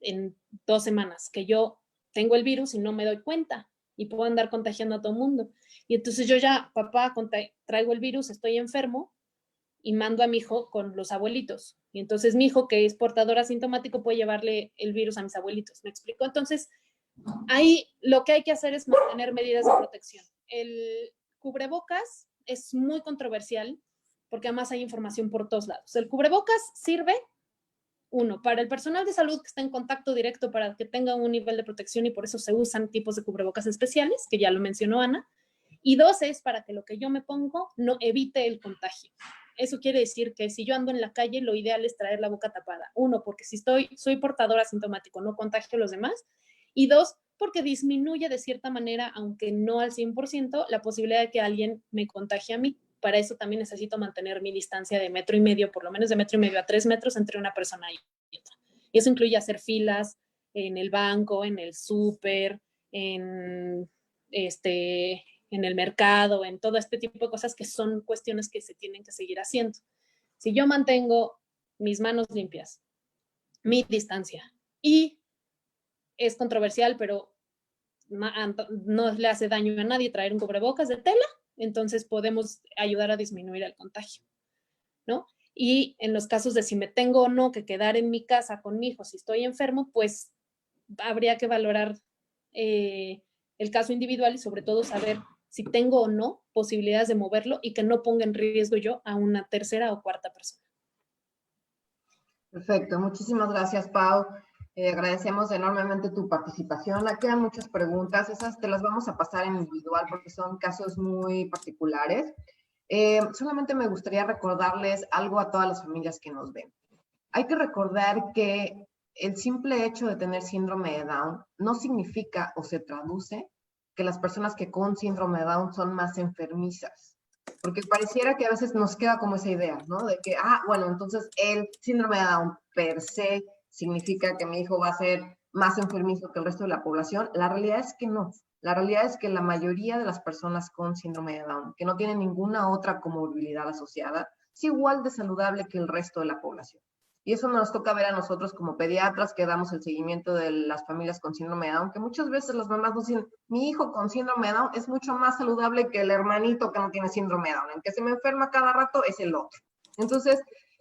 en 2 semanas, que yo tengo el virus y no me doy cuenta y puedo andar contagiando a todo el mundo. Y entonces yo ya, papá, traigo el virus, estoy enfermo, y mando a mi hijo con los abuelitos. Y entonces mi hijo, que es portador asintomático, puede llevarle el virus a mis abuelitos. ¿Me explico? Entonces, ahí lo que hay que hacer es mantener medidas de protección. El cubrebocas es muy controversial porque además hay información por todos lados. El cubrebocas sirve, uno, para el personal de salud que está en contacto directo para que tenga un nivel de protección y por eso se usan tipos de cubrebocas especiales, que ya lo mencionó Ana. Y dos, es para que lo que yo me pongo no evite el contagio. Eso quiere decir que si yo ando en la calle, lo ideal es traer la boca tapada. Uno, porque si soy portador asintomático, no contagio a los demás. Y dos, porque disminuye de cierta manera, aunque no al 100%, la posibilidad de que alguien me contagie a mí. Para eso también necesito mantener mi distancia de 1,5 metros, por lo menos de 1,5 metros a 3 metros entre una persona y otra. Y eso incluye hacer filas en el banco, en el súper, en el mercado, en todo este tipo de cosas que son cuestiones que se tienen que seguir haciendo. Si yo mantengo mis manos limpias, mi distancia, y es controversial, pero no le hace daño a nadie traer un cubrebocas de tela, entonces podemos ayudar a disminuir el contagio, ¿no? Y en los casos de si me tengo o no que quedar en mi casa con mi hijo si estoy enfermo, pues habría que valorar el caso individual y sobre todo saber si tengo o no posibilidades de moverlo y que no ponga en riesgo yo a una tercera o cuarta persona. Perfecto, muchísimas gracias, Pau. Agradecemos enormemente tu participación. Aquí hay muchas preguntas, esas te las vamos a pasar en individual porque son casos muy particulares. Solamente me gustaría recordarles algo a todas las familias que nos ven. Hay que recordar que el simple hecho de tener síndrome de Down no significa o se traduce que las personas que con síndrome de Down son más enfermizas. Porque pareciera que a veces nos queda como esa idea, ¿no? De que, bueno, entonces el síndrome de Down per se significa que mi hijo va a ser más enfermizo que el resto de la población. La realidad es que no. La realidad es que la mayoría de las personas con síndrome de Down, que no tienen ninguna otra comorbilidad asociada, es igual de saludable que el resto de la población. Y eso nos toca ver a nosotros como pediatras que damos el seguimiento de las familias con síndrome de Down, que muchas veces las mamás nos dicen, mi hijo con síndrome de Down es mucho más saludable que el hermanito que no tiene síndrome de Down. El que se me enferma cada rato es el otro. Entonces,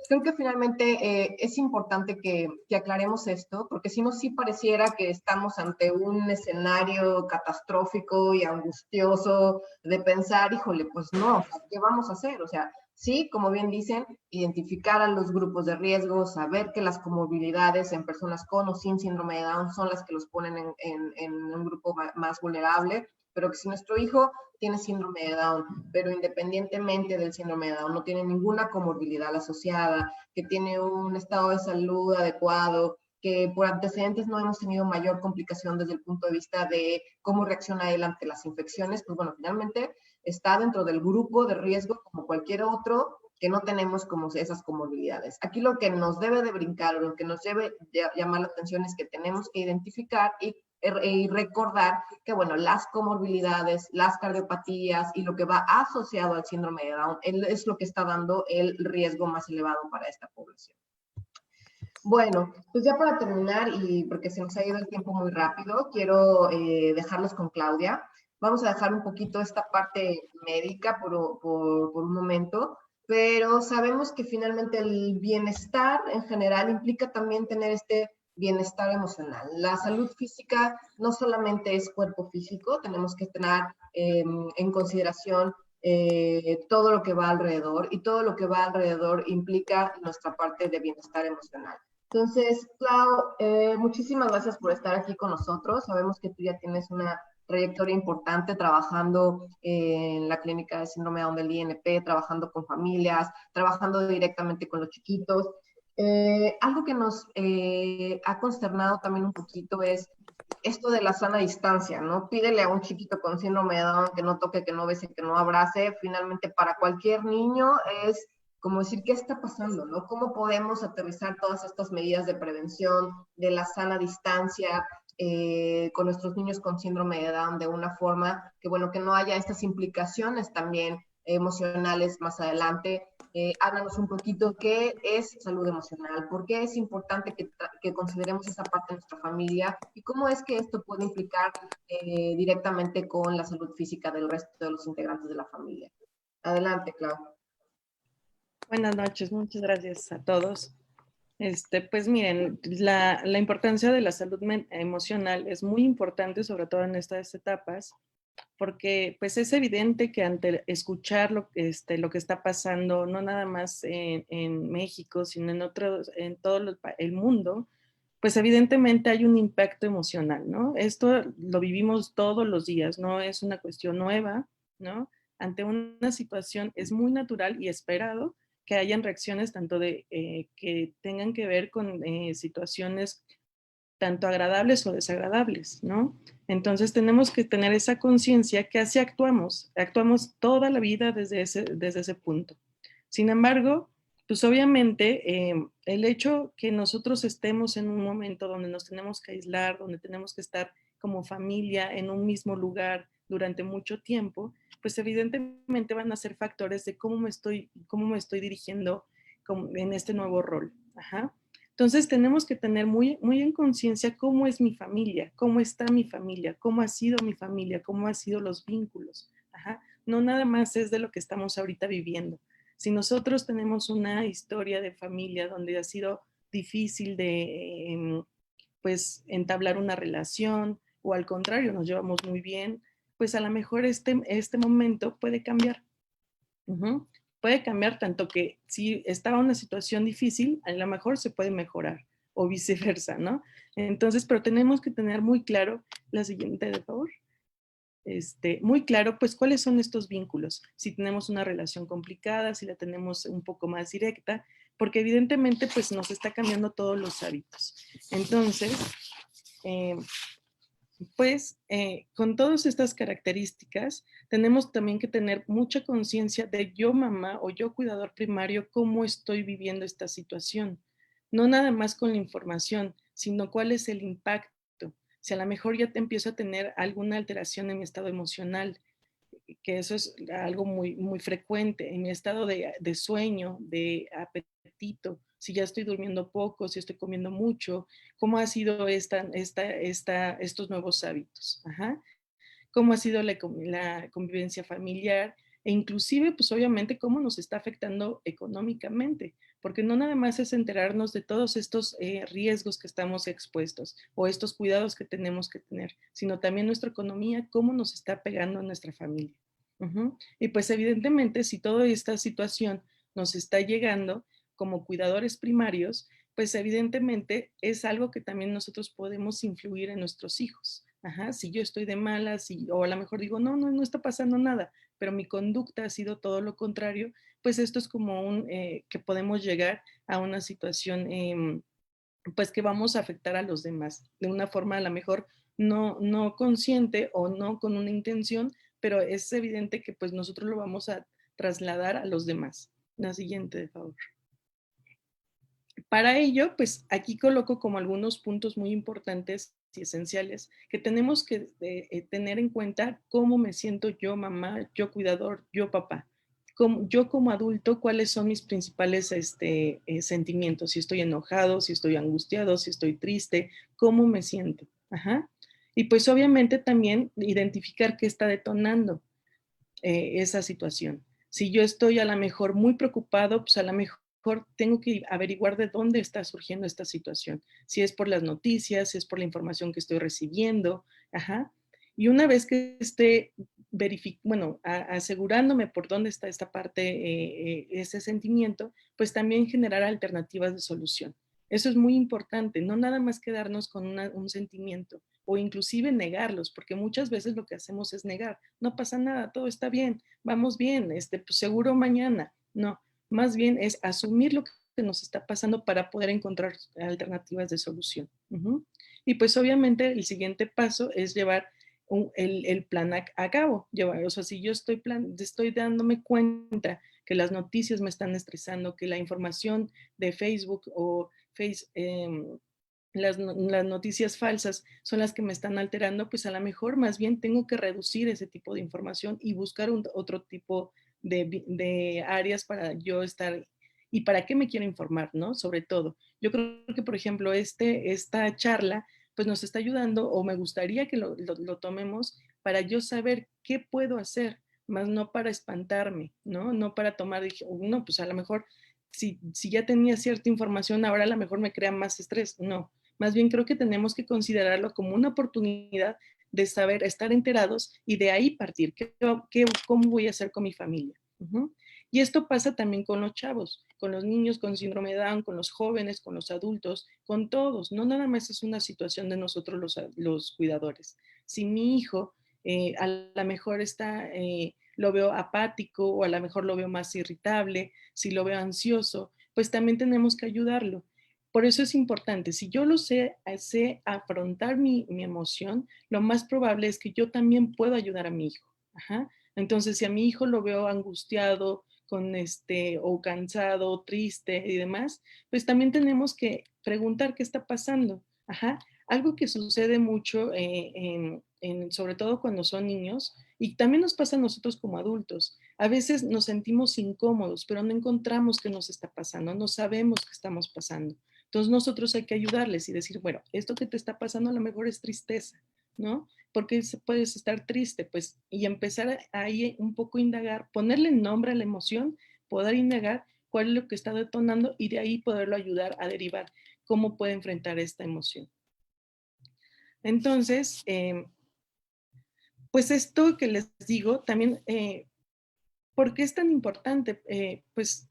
creo que finalmente es importante que aclaremos esto, porque si no, sí pareciera que estamos ante un escenario catastrófico y angustioso de pensar, híjole, pues no, ¿qué vamos a hacer? O sea, sí, como bien dicen, identificar a los grupos de riesgo, saber que las comorbilidades en personas con o sin síndrome de Down son las que los ponen en un grupo más vulnerable, pero que si nuestro hijo tiene síndrome de Down, pero independientemente del síndrome de Down no tiene ninguna comorbilidad asociada, que tiene un estado de salud adecuado, que por antecedentes no hemos tenido mayor complicación desde el punto de vista de cómo reacciona él ante las infecciones, pues bueno, finalmente está dentro del grupo de riesgo como cualquier otro que no tenemos como esas comorbilidades. Aquí lo que nos debe de brincar o lo que nos debe de llamar la atención es que tenemos que identificar y recordar que, bueno, las comorbilidades, las cardiopatías y lo que va asociado al síndrome de Down es lo que está dando el riesgo más elevado para esta población. Bueno, pues ya para terminar, y porque se nos ha ido el tiempo muy rápido, quiero dejarlos con Claudia. Vamos a dejar un poquito esta parte médica por un momento, pero sabemos que finalmente el bienestar en general implica también tener este bienestar emocional. La salud física no solamente es cuerpo físico, tenemos que tener en consideración todo lo que va alrededor, y todo lo que va alrededor implica nuestra parte de bienestar emocional. Entonces, Clau, muchísimas gracias por estar aquí con nosotros. Sabemos que tú ya tienes una trayectoria importante trabajando en la clínica de síndrome de Down del INP, trabajando con familias, trabajando directamente con los chiquitos. Algo que nos ha consternado también un poquito es esto de la sana distancia, ¿no? Pídele a un chiquito con síndrome de Down que no toque, que no bese, que no abrace. Finalmente, para cualquier niño es como decir, ¿qué está pasando, no? ¿Cómo podemos aterrizar todas estas medidas de prevención, de la sana distancia, con nuestros niños con síndrome de Down de una forma que, bueno, que no haya estas implicaciones también emocionales más adelante? Háblanos un poquito qué es salud emocional, por qué es importante que consideremos esa parte de nuestra familia y cómo es que esto puede implicar directamente con la salud física del resto de los integrantes de la familia. Adelante, Clau. Buenas noches, muchas gracias a todos. Pues miren, la importancia de la salud emocional es muy importante, sobre todo en estas etapas, porque pues es evidente que ante escuchar lo que está pasando, no nada más en México, sino en todo el mundo, pues evidentemente hay un impacto emocional, ¿no? Esto lo vivimos todos los días, no es una cuestión nueva, ¿no? Ante una situación es muy natural y esperado que hayan reacciones tanto que tengan que ver con situaciones tanto agradables o desagradables, ¿no? Entonces tenemos que tener esa conciencia que así actuamos toda la vida desde ese punto. Sin embargo, pues obviamente el hecho que nosotros estemos en un momento donde nos tenemos que aislar, donde tenemos que estar como familia en un mismo lugar durante mucho tiempo, pues evidentemente van a ser factores de cómo me estoy dirigiendo en este nuevo rol. Ajá. Entonces tenemos que tener muy, muy en conciencia cómo es mi familia, cómo está mi familia, cómo ha sido mi familia, cómo han sido los vínculos. Ajá. No nada más es de lo que estamos ahorita viviendo. Si nosotros tenemos una historia de familia donde ha sido difícil de pues entablar una relación o al contrario nos llevamos muy bien, pues a lo mejor este momento puede cambiar. Uh-huh. Puede cambiar tanto que si estaba una situación difícil, a lo mejor se puede mejorar o viceversa, ¿no? Entonces, pero tenemos que tener muy claro la siguiente, de favor. Muy claro, pues, cuáles son estos vínculos. Si tenemos una relación complicada, si la tenemos un poco más directa, porque evidentemente, pues, nos está cambiando todos los hábitos. Entonces, pues con todas estas características, tenemos también que tener mucha conciencia de yo mamá o yo cuidador primario, cómo estoy viviendo esta situación. No nada más con la información, sino cuál es el impacto. Si a lo mejor ya te empiezo a tener alguna alteración en mi estado emocional, que eso es algo muy, muy frecuente, en mi estado de sueño, de apetito, si ya estoy durmiendo poco, si estoy comiendo mucho, cómo ha sido estos nuevos hábitos. Ajá. Cómo ha sido la convivencia familiar e inclusive, pues obviamente, cómo nos está afectando económicamente, porque no nada más es enterarnos de todos estos riesgos que estamos expuestos o estos cuidados que tenemos que tener, sino también nuestra economía, cómo nos está pegando a nuestra familia. Uh-huh. Y pues evidentemente, si toda esta situación nos está llegando como cuidadores primarios, pues evidentemente es algo que también nosotros podemos influir en nuestros hijos. Ajá, si yo estoy de malas o a lo mejor digo, no está pasando nada, pero mi conducta ha sido todo lo contrario, pues esto es como que podemos llegar a una situación pues que vamos a afectar a los demás de una forma a lo mejor no consciente o no con una intención, pero es evidente que pues nosotros lo vamos a trasladar a los demás. La siguiente, de favor. Para ello, pues aquí coloco como algunos puntos muy importantes y esenciales que tenemos que tener en cuenta cómo me siento yo mamá, yo cuidador, yo papá. Yo como adulto, cuáles son mis principales sentimientos, si estoy enojado, si estoy angustiado, si estoy triste, cómo me siento. Ajá. Y pues obviamente también identificar qué está detonando esa situación. Si yo estoy a lo mejor muy preocupado, pues a lo mejor tengo que averiguar de dónde está surgiendo esta situación. Si es por las noticias, si es por la información que estoy recibiendo. Ajá. Y una vez que esté asegurándome por dónde está esta parte, ese sentimiento, pues también generar alternativas de solución. Eso es muy importante, no nada más quedarnos con un sentimiento o inclusive negarlos, porque muchas veces lo que hacemos es negar, no pasa nada, todo está bien, vamos bien, pues seguro mañana. No, más bien es asumir lo que nos está pasando para poder encontrar alternativas de solución. Uh-huh. Y pues obviamente el siguiente paso es llevar el plan a cabo. O sea, si yo estoy dándome cuenta que las noticias me están estresando, que la información de Facebook o las noticias falsas son las que me están alterando, pues a lo mejor más bien tengo que reducir ese tipo de información y buscar otro tipo de áreas para yo estar y para qué me quiero informar, ¿no? Sobre todo. Yo creo que, por ejemplo, esta charla pues nos está ayudando o me gustaría que lo tomemos para yo saber qué puedo hacer, más no para espantarme, ¿no? No para tomar, dije, no, pues a lo mejor si ya tenía cierta información, ahora a lo mejor me crea más estrés. No, más bien creo que tenemos que considerarlo como una oportunidad de saber, estar enterados y de ahí partir. ¿Cómo voy a hacer con mi familia? Y esto pasa también con los chavos, con los niños con síndrome de Down, con los jóvenes, con los adultos, con todos. No nada más es una situación de nosotros los cuidadores. Si mi hijo a lo mejor lo veo apático o a lo mejor lo veo más irritable, si lo veo ansioso, pues también tenemos que ayudarlo. Por eso es importante, si yo sé afrontar mi emoción, lo más probable es que yo también puedo ayudar a mi hijo. Ajá. Entonces, si a mi hijo lo veo angustiado, o cansado, triste y demás, pues también tenemos que preguntar qué está pasando. Ajá. Algo que sucede mucho, sobre todo cuando son niños, y también nos pasa a nosotros como adultos. A veces nos sentimos incómodos, pero no encontramos qué nos está pasando, no sabemos qué estamos pasando. Entonces nosotros hay que ayudarles y decir, bueno, esto que te está pasando a lo mejor es tristeza, ¿no? ¿Por qué puedes estar triste? Pues, y empezar ahí un poco a indagar, ponerle nombre a la emoción, poder indagar cuál es lo que está detonando y de ahí poderlo ayudar a derivar cómo puede enfrentar esta emoción. Entonces, pues esto que les digo también, ¿por qué es tan importante? Pues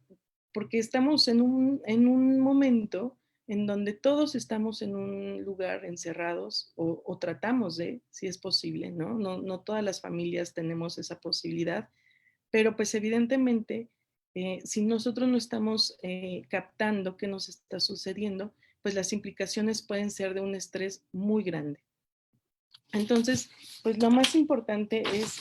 porque estamos en un momento en donde todos estamos en un lugar encerrados o tratamos de, si es posible, ¿no? No todas las familias tenemos esa posibilidad, pero pues evidentemente, si nosotros no estamos captando qué nos está sucediendo, pues las implicaciones pueden ser de un estrés muy grande. Entonces, pues lo más importante es,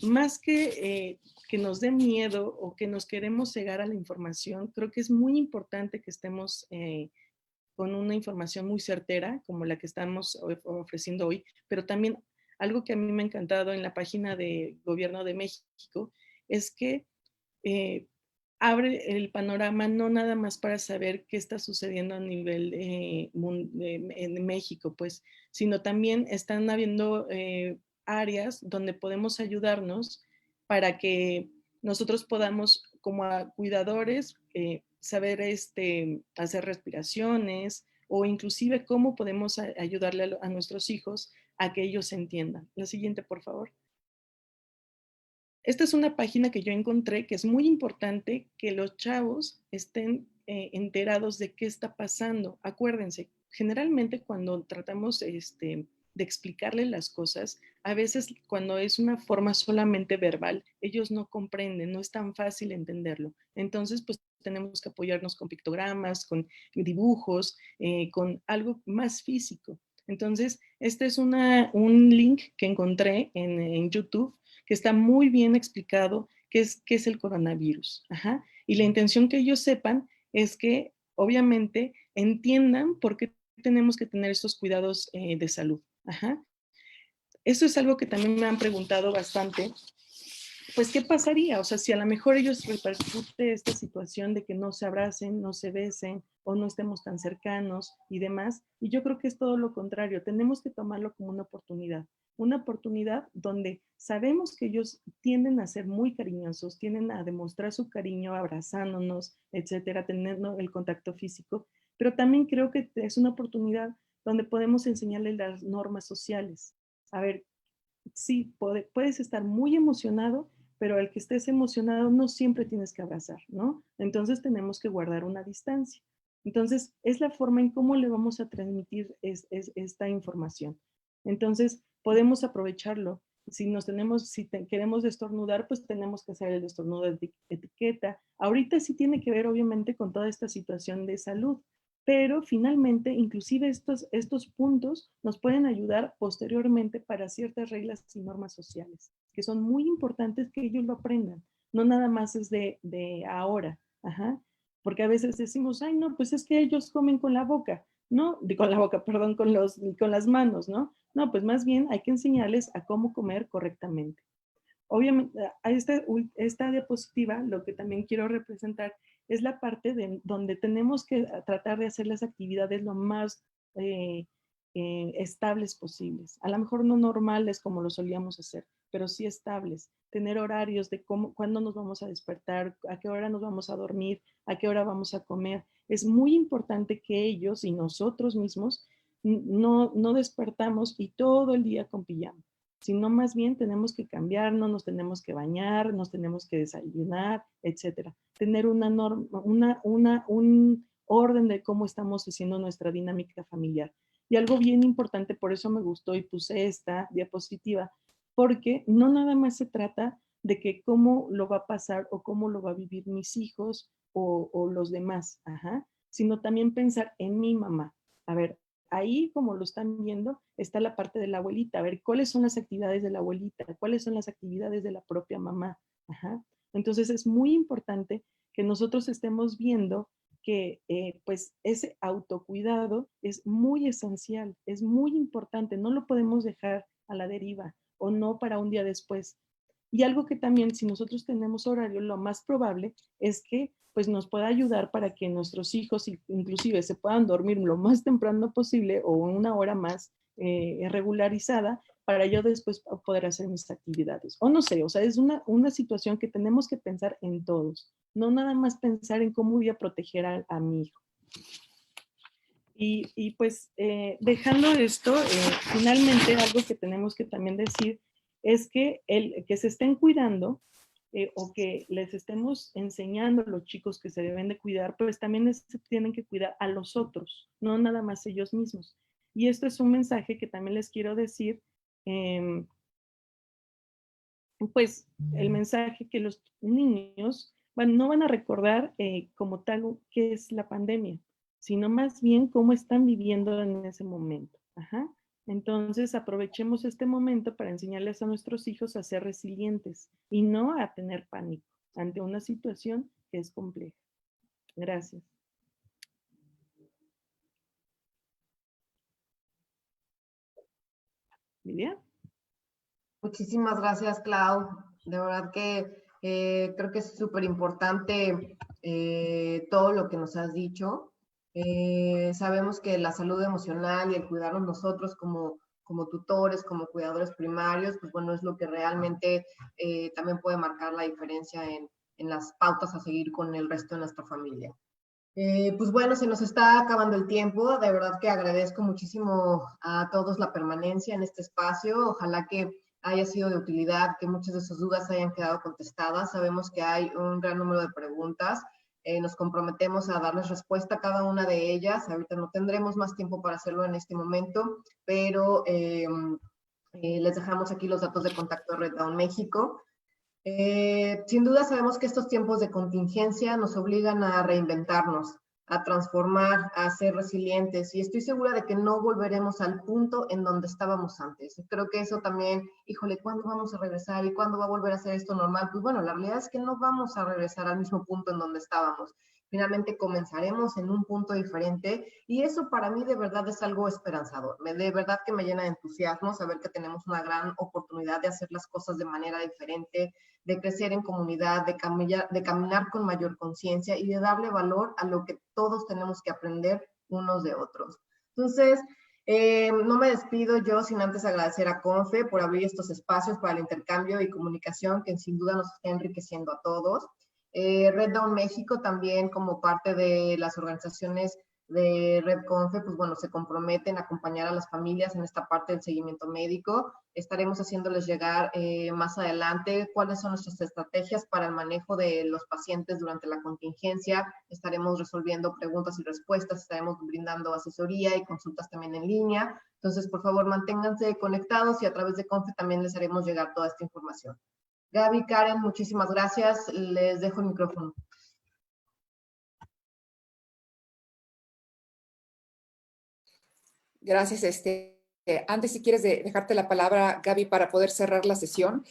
más que nos dé miedo o que nos queremos cegar a la información, creo que es muy importante que estemos con una información muy certera, como la que estamos ofreciendo hoy, pero también algo que a mí me ha encantado en la página de Gobierno de México es que abre el panorama no nada más para saber qué está sucediendo a nivel en México, pues, sino también están habiendo áreas donde podemos ayudarnos para que nosotros podamos, como cuidadores, saber hacer respiraciones o inclusive cómo podemos ayudarle a nuestros hijos a que ellos se entiendan. La siguiente, por favor. Esta es una página que yo encontré que es muy importante que los chavos estén enterados de qué está pasando. Acuérdense, generalmente cuando tratamos de explicarles las cosas, a veces cuando es una forma solamente verbal, ellos no comprenden, no es tan fácil entenderlo. Entonces, pues tenemos que apoyarnos con pictogramas, con dibujos, con algo más físico. Entonces, este es un link que encontré en YouTube que está muy bien explicado qué es el coronavirus. Ajá. Y la intención que ellos sepan es que obviamente entiendan por qué tenemos que tener estos cuidados de salud. Ajá. Eso es algo que también me han preguntado bastante. Pues, ¿qué pasaría? O sea, si a lo mejor ellos repercute esta situación de que no se abracen, no se besen o no estemos tan cercanos y demás. Y yo creo que es todo lo contrario. Tenemos que tomarlo como una oportunidad donde sabemos que ellos tienden a ser muy cariñosos, tienden a demostrar su cariño abrazándonos, etcétera, teniendo el contacto físico, pero también creo que es una oportunidad donde podemos enseñarles las normas sociales. A ver, sí, puedes estar muy emocionado, pero el que estés emocionado no siempre tienes que abrazar, ¿no? Entonces tenemos que guardar una distancia. Entonces, es la forma en cómo le vamos a transmitir esta información. Entonces, podemos aprovecharlo. Si queremos estornudar, pues tenemos que hacer el estornudo de etiqueta. Ahorita sí tiene que ver, obviamente, con toda esta situación de salud, pero finalmente, inclusive estos puntos nos pueden ayudar posteriormente para ciertas reglas y normas sociales, que son muy importantes que ellos lo aprendan. No nada más es de ahora. Ajá. Porque a veces decimos, ay, no, pues es que ellos comen con la boca, ¿no? Con la boca, perdón, con las manos, ¿no? No, pues más bien hay que enseñarles a cómo comer correctamente. Obviamente, a esta diapositiva, lo que también quiero representar es la parte donde tenemos que tratar de hacer las actividades lo más estables posibles. A lo mejor no normales como lo solíamos hacer, pero sí estables. Tener horarios de cuándo nos vamos a despertar, a qué hora nos vamos a dormir, a qué hora vamos a comer. Es muy importante que ellos y nosotros mismos no despertamos y todo el día con pijama, sino más bien tenemos que cambiarnos, nos tenemos que bañar, nos tenemos que desayunar, etcétera. Tener una norma, un orden de cómo estamos haciendo nuestra dinámica familiar. Y algo bien importante, por eso me gustó y puse esta diapositiva, porque no nada más se trata de que cómo lo va a pasar o cómo lo va a vivir mis hijos o los demás, sino también pensar en mi mamá. A ver, ahí como lo están viendo está la parte de la abuelita, a ver cuáles son las actividades de la abuelita, cuáles son las actividades de la propia mamá. Entonces es muy importante que nosotros estemos viendo que pues ese autocuidado es muy esencial, es muy importante, no lo podemos dejar a la deriva o no para un día después. Y algo que también, si nosotros tenemos horario, lo más probable es que pues nos pueda ayudar para que nuestros hijos inclusive se puedan dormir lo más temprano posible o una hora más regularizada para yo después poder hacer mis actividades. O no sé, o sea, es una situación que tenemos que pensar en todos, no nada más pensar en cómo voy a proteger a mi hijo. Y pues dejando esto, finalmente algo que tenemos que también decir es que el que se estén cuidando o que les estemos enseñando a los chicos que se deben de cuidar, pues también se tienen que cuidar a los otros, no nada más ellos mismos. Y esto es un mensaje que también les quiero decir, pues el mensaje que los niños no van a recordar como tal qué es la pandemia, sino más bien cómo están viviendo en ese momento. Entonces aprovechemos este momento para enseñarles a nuestros hijos a ser resilientes y no a tener pánico ante una situación que es compleja. Gracias. ¿Lidia? Muchísimas gracias, Clau. De verdad que creo que es súper importante todo lo que nos has dicho. Sabemos que la salud emocional y el cuidarnos nosotros como tutores, como cuidadores primarios, pues bueno, es lo que realmente también puede marcar la diferencia en las pautas a seguir con el resto de nuestra familia. Pues bueno, se nos está acabando el tiempo. De verdad que agradezco muchísimo a todos la permanencia en este espacio. Ojalá que haya sido de utilidad, que muchas de sus dudas hayan quedado contestadas. Sabemos que hay un gran número de preguntas. Nos comprometemos a darles respuesta a cada una de ellas. Ahorita no tendremos más tiempo para hacerlo en este momento, pero les dejamos aquí los datos de contacto de Red Down México. Sin duda sabemos que estos tiempos de contingencia nos obligan a reinventarnos, a transformar, a ser resilientes, y estoy segura de que no volveremos al punto en donde estábamos antes. Creo que eso también, híjole, ¿cuándo vamos a regresar y cuándo va a volver a ser esto normal? Pues bueno, la realidad es que no vamos a regresar al mismo punto en donde estábamos. Finalmente comenzaremos en un punto diferente y eso para mí de verdad es algo esperanzador. De verdad que me llena de entusiasmo saber que tenemos una gran oportunidad de hacer las cosas de manera diferente, de crecer en comunidad, de caminar con mayor conciencia y de darle valor a lo que todos tenemos que aprender unos de otros. Entonces, no me despido yo sin antes agradecer a CONFE por abrir estos espacios para el intercambio y comunicación que sin duda nos está enriqueciendo a todos. Red Down México también como parte de las organizaciones de Red Confe, pues bueno, se comprometen a acompañar a las familias en esta parte del seguimiento médico. Estaremos haciéndoles llegar más adelante cuáles son nuestras estrategias para el manejo de los pacientes durante la contingencia. Estaremos resolviendo preguntas y respuestas, estaremos brindando asesoría y consultas también en línea. Entonces, por favor, manténganse conectados y a través de Confe también les haremos llegar toda esta información. Gaby, Karen, muchísimas gracias. Les dejo el micrófono. Gracias. Antes, si quieres dejarte la palabra, Gaby, para poder cerrar la sesión.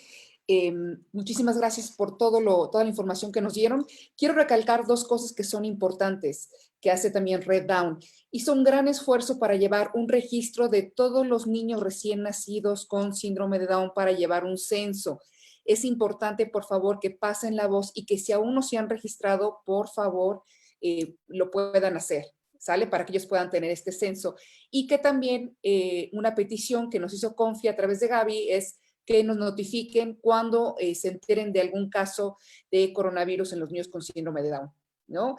Muchísimas gracias por toda la información que nos dieron. Quiero recalcar dos cosas que son importantes, que hace también Red Down. Hizo un gran esfuerzo para llevar un registro de todos los niños recién nacidos con síndrome de Down para llevar un censo. Es importante, por favor, que pasen la voz y que si aún no se han registrado, por favor, lo puedan hacer, ¿sale? Para que ellos puedan tener este censo. Y que también una petición que nos hizo Confi a través de Gaby es que nos notifiquen cuando se enteren de algún caso de coronavirus en los niños con síndrome de Down, ¿no?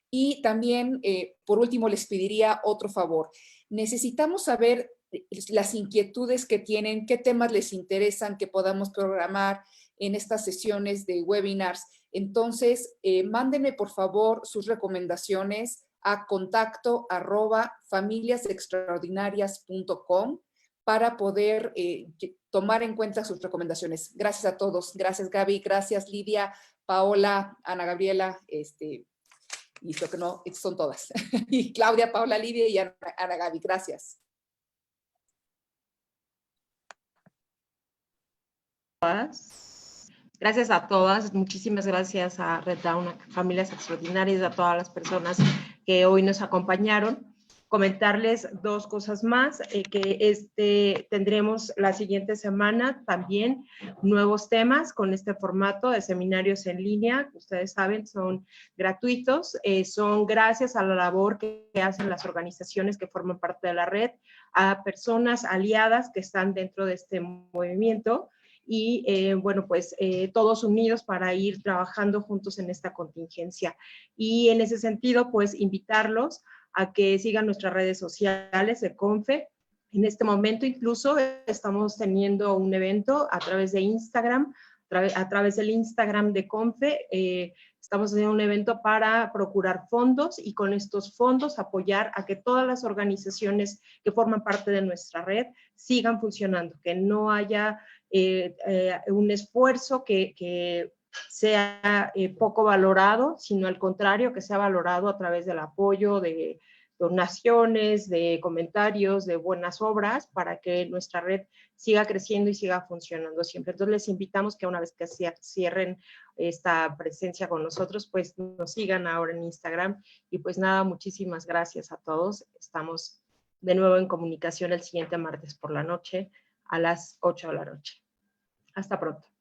Y también, por último, les pediría otro favor. Necesitamos saber las inquietudes que tienen, qué temas les interesan que podamos programar en estas sesiones de webinars. Entonces, mándenme por favor sus recomendaciones a contacto@familiasextraordinarias.com para poder tomar en cuenta sus recomendaciones. Gracias a todos. Gracias, Gaby. Gracias, Lidia, Paola, Ana Gabriela, y esto que no, estas son todas. Y Claudia, Paola, Lidia y Ana Gaby. Gracias. Gracias a todas, muchísimas gracias a Red Down, a Familias Extraordinarias, a todas las personas que hoy nos acompañaron. Comentarles dos cosas más, que tendremos la siguiente semana también nuevos temas con este formato de seminarios en línea. Ustedes saben, son gratuitos, son gracias a la labor que hacen las organizaciones que forman parte de la red, a personas aliadas que están dentro de este movimiento, y bueno, pues todos unidos para ir trabajando juntos en esta contingencia. Y en ese sentido, pues invitarlos a que sigan nuestras redes sociales de CONFE. En este momento incluso estamos teniendo un evento a través de Instagram, a través del Instagram de CONFE, estamos haciendo un evento para procurar fondos y con estos fondos apoyar a que todas las organizaciones que forman parte de nuestra red sigan funcionando, que no haya un esfuerzo que sea poco valorado, sino al contrario, que sea valorado a través del apoyo de donaciones, de comentarios, de buenas obras, para que nuestra red siga creciendo y siga funcionando siempre. Entonces les invitamos que una vez que cierren esta presencia con nosotros, pues nos sigan ahora en Instagram. Y pues nada, muchísimas gracias a todos. Estamos de nuevo en comunicación el siguiente martes por la noche a las 8 de la noche. Hasta pronto.